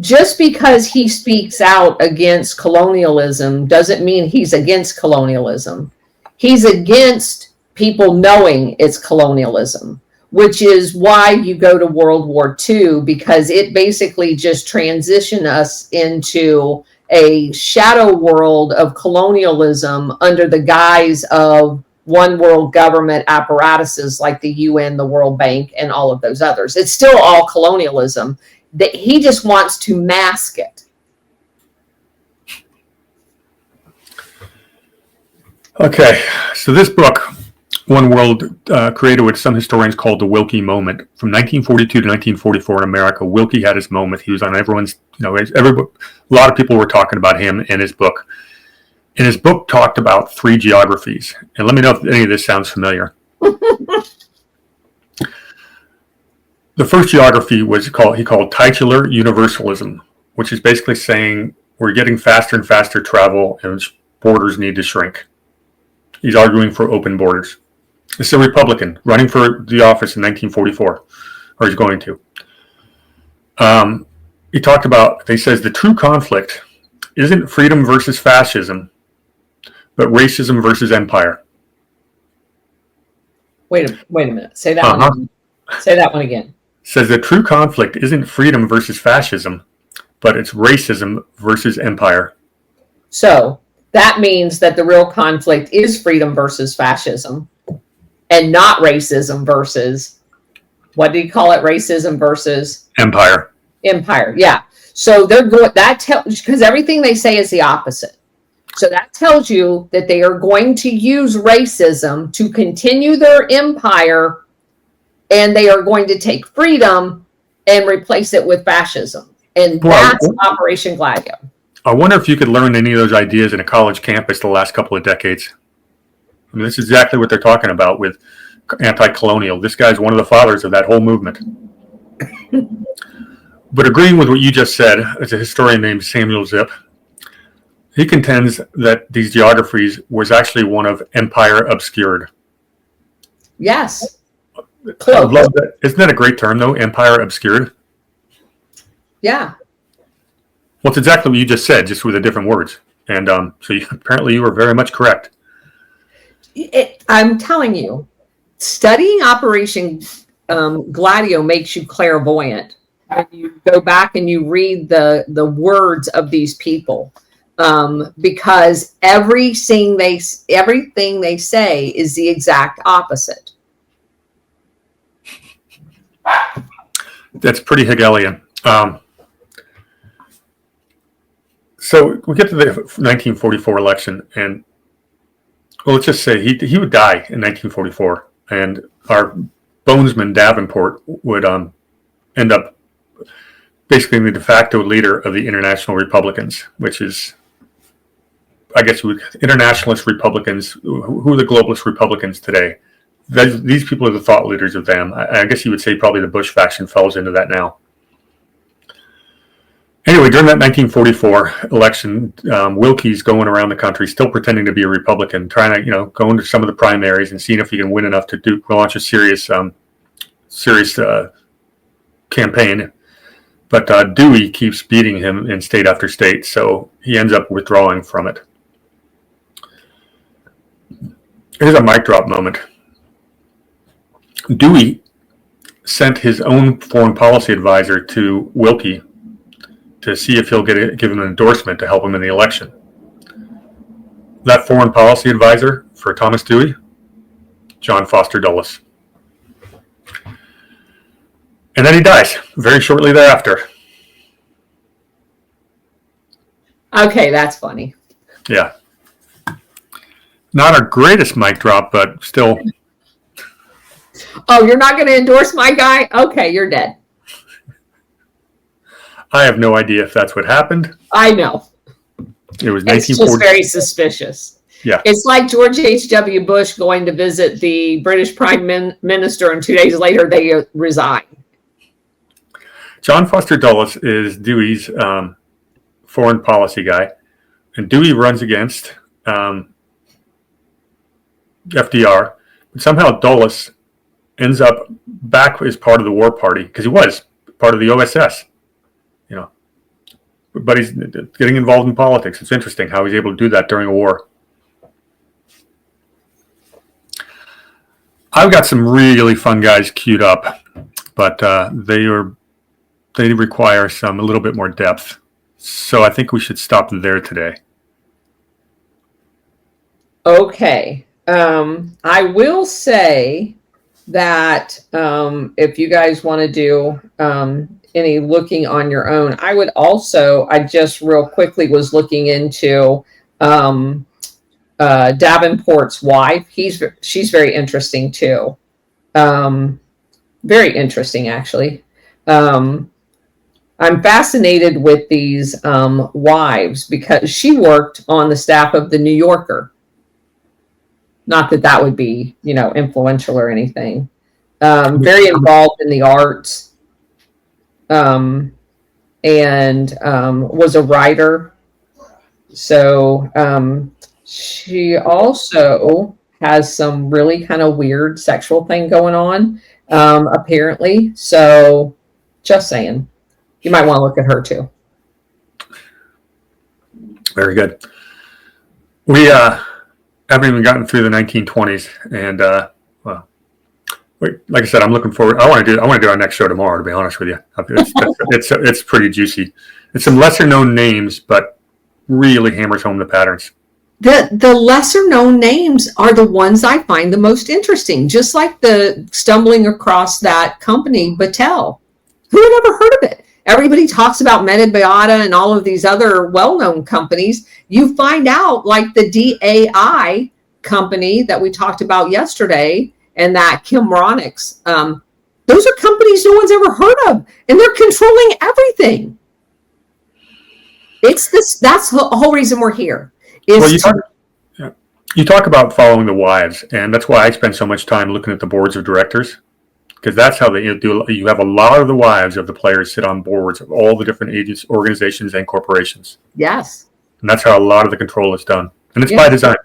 [SPEAKER 1] just because he speaks out against colonialism doesn't mean he's against colonialism. He's against people knowing it's colonialism, which is why you go to World War II, because it basically just transitioned us into a shadow world of colonialism under the guise of one world government apparatuses like the UN, the World Bank, and all of those others. It's still all colonialism. That he just wants to mask it.
[SPEAKER 2] Okay, so this book, One World, created what some historians call the Wilkie moment. From 1942 to 1944 in America, Wilkie had his moment. He was on everyone's, a lot of people were talking about him in his book. And his book talked about 3 geographies. And let me know if any of this sounds familiar. The first geography he called titular universalism, which is basically saying we're getting faster and faster travel and borders need to shrink. He's arguing for open borders. This is a Republican running for the office in 1944, or he's going to. He talked about, he says, the true conflict isn't freedom versus fascism, but racism versus empire.
[SPEAKER 1] Wait a minute. Say that one. Say that one again.
[SPEAKER 2] Says the true conflict isn't freedom versus fascism, but it's racism versus empire.
[SPEAKER 1] So that means that the real conflict is freedom versus fascism, and not racism versus, what did he call it? Racism versus
[SPEAKER 2] empire.
[SPEAKER 1] Empire, yeah. So they're going, because everything they say is the opposite. So that tells you that they are going to use racism to continue their empire and they are going to take freedom and replace it with fascism. And that's Operation Gladio.
[SPEAKER 2] I wonder if you could learn any of those ideas in a college campus the last couple of decades. I mean, this is exactly what they're talking about with anti-colonial. This guy's one of the fathers of that whole movement. But agreeing with what you just said, as a historian named Samuel Zipp, he contends that these geographies was actually one of empire obscured.
[SPEAKER 1] Yes.
[SPEAKER 2] I love that. Isn't that a great term, though? Empire obscured?
[SPEAKER 1] Yeah.
[SPEAKER 2] Well, it's exactly what you just said, just with the different words. And so apparently you were very much correct.
[SPEAKER 1] I'm telling you, studying Operation Gladio makes you clairvoyant. When you go back and you read the words of these people, because everything they say is the exact opposite.
[SPEAKER 2] That's pretty Hegelian. So we get to the 1944 election, and well, let's just say he would die in 1944, and our Bonesman Davenport would end up basically the de facto leader of the International Republicans, which is, I guess, internationalist Republicans. Who are the globalist Republicans today? These people are the thought leaders of them. I guess you would say probably the Bush faction falls into that now. Anyway, during that 1944 election, Wilkie's going around the country still pretending to be a Republican, trying to, go into some of the primaries and seeing if he can win enough to launch a serious campaign. But Dewey keeps beating him in state after state, so he ends up withdrawing from it. Here's a mic drop moment. Dewey sent his own foreign policy advisor to Wilkie to see if he'll give him an endorsement to help him in the election. That foreign policy advisor for Thomas Dewey, John Foster Dulles. And then he dies very shortly thereafter.
[SPEAKER 1] Okay, that's funny.
[SPEAKER 2] Yeah. Not our greatest mic drop, but still.
[SPEAKER 1] Oh, you're not going to endorse my guy? Okay, you're dead.
[SPEAKER 2] I have no idea if that's what happened.
[SPEAKER 1] I know.
[SPEAKER 2] It was 1940.
[SPEAKER 1] It's just very suspicious.
[SPEAKER 2] Yeah.
[SPEAKER 1] It's like George H.W. Bush going to visit the British Prime Minister, and 2 days later they resign.
[SPEAKER 2] John Foster Dulles is Dewey's foreign policy guy, and Dewey runs against FDR. But somehow Dulles ends up back as part of the war party, because he was part of the OSS. But he's getting involved in politics. It's interesting how he's able to do that during a war. I've got some really fun guys queued up, but they require a little bit more depth. So I think we should stop there today.
[SPEAKER 1] Okay. I will say that if you guys want to do any looking on your own, I just real quickly was looking into Davenport's wife. She's very interesting too. Very interesting, actually. I'm fascinated with these wives because she worked on the staff of the New Yorker. Not that would be, influential or anything. Very involved in the arts. And was a writer. So she also has some really kind of weird sexual thing going on, apparently. So just saying, you might want to look at her too.
[SPEAKER 2] Very good. We haven't even gotten through the 1920s, and like I said, I'm looking forward. I want to do our next show tomorrow. To be honest with you, it's pretty juicy. It's some lesser known names, but really hammers home the patterns.
[SPEAKER 1] The lesser known names are the ones I find the most interesting. Just like the stumbling across that company, Battelle. Who had ever heard of it? Everybody talks about Meta-Biota and all of these other well-known companies. You find out, like the DAI company that we talked about yesterday, and that Kimronix, Those are companies no one's ever heard of, and they're controlling everything. It's this. That's the whole reason we're here.
[SPEAKER 2] You talk about following the wives, and that's why I spend so much time looking at the boards of directors, because that's how they do. You have a lot of the wives of the players sit on boards of all the different agents, organizations, and corporations.
[SPEAKER 1] Yes.
[SPEAKER 2] And that's how a lot of the control is done, and it's by design.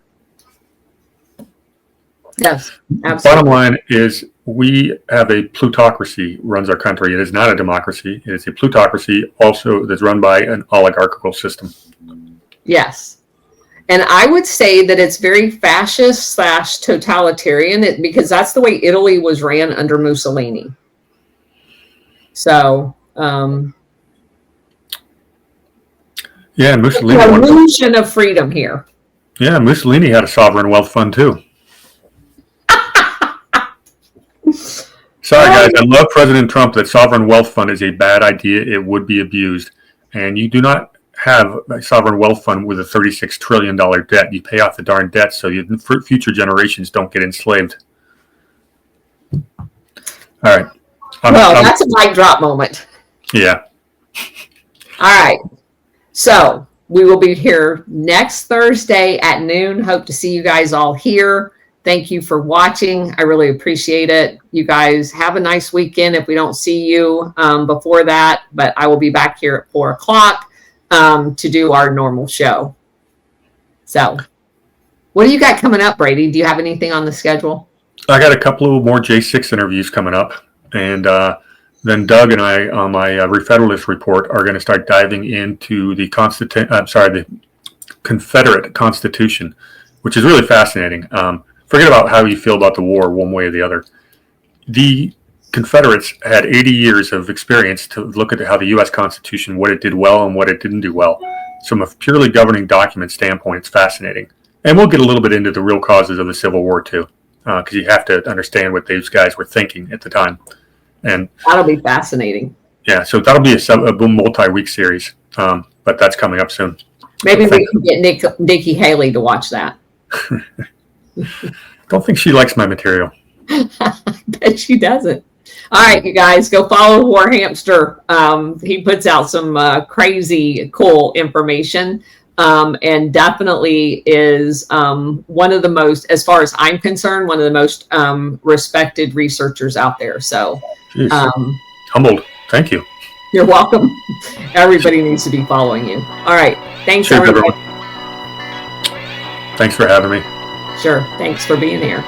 [SPEAKER 1] Yes, absolutely.
[SPEAKER 2] Bottom line is we have a plutocracy runs our country. It is not a democracy. It is a plutocracy also that's run by an oligarchical system.
[SPEAKER 1] Yes. And I would say that it's very fascist / totalitarian because that's the way Italy was ran under Mussolini. So,
[SPEAKER 2] yeah, Mussolini.
[SPEAKER 1] A illusion of freedom here.
[SPEAKER 2] Yeah, Mussolini had a sovereign wealth fund too. Sorry, guys. I love President Trump. That sovereign wealth fund is a bad idea. It would be abused. And you do not have a sovereign wealth fund with a $36 trillion debt. You pay off the darn debt so future generations don't get enslaved. All right.
[SPEAKER 1] That's a mic drop moment.
[SPEAKER 2] Yeah.
[SPEAKER 1] All right. So we will be here next Thursday at noon. Hope to see you guys all here. Thank you for watching. I really appreciate it. You guys have a nice weekend if we don't see you before that, but I will be back here at 4 o'clock to do our normal show. So what do you got coming up, Brady? Do you have anything on the schedule?
[SPEAKER 2] I got a couple of more J6 interviews coming up. And then Doug and I on my Refederalist report are going to start diving into the Confederate Constitution, which is really fascinating. Forget about how you feel about the war one way or the other. The Confederates had 80 years of experience to look at how the U.S. Constitution, what it did well and what it didn't do well. So from a purely governing document standpoint, it's fascinating. And we'll get a little bit into the real causes of the Civil War, too, because you have to understand what these guys were thinking at the time. And
[SPEAKER 1] that'll be fascinating.
[SPEAKER 2] Yeah, so that'll be a multi-week series, but that's coming up soon.
[SPEAKER 1] Maybe we can get Nikki Haley to watch that.
[SPEAKER 2] Don't think she likes my material.
[SPEAKER 1] I bet she doesn't. All right, you guys, go follow War Hamster. He puts out some crazy cool information and definitely is one of the most, as far as I'm concerned, one of the most respected researchers out there. So
[SPEAKER 2] humbled. Thank you.
[SPEAKER 1] You're welcome. Everybody needs to be following you. All right. Thanks, everybody.
[SPEAKER 2] Thanks for having me.
[SPEAKER 1] Sure. Thanks for being here.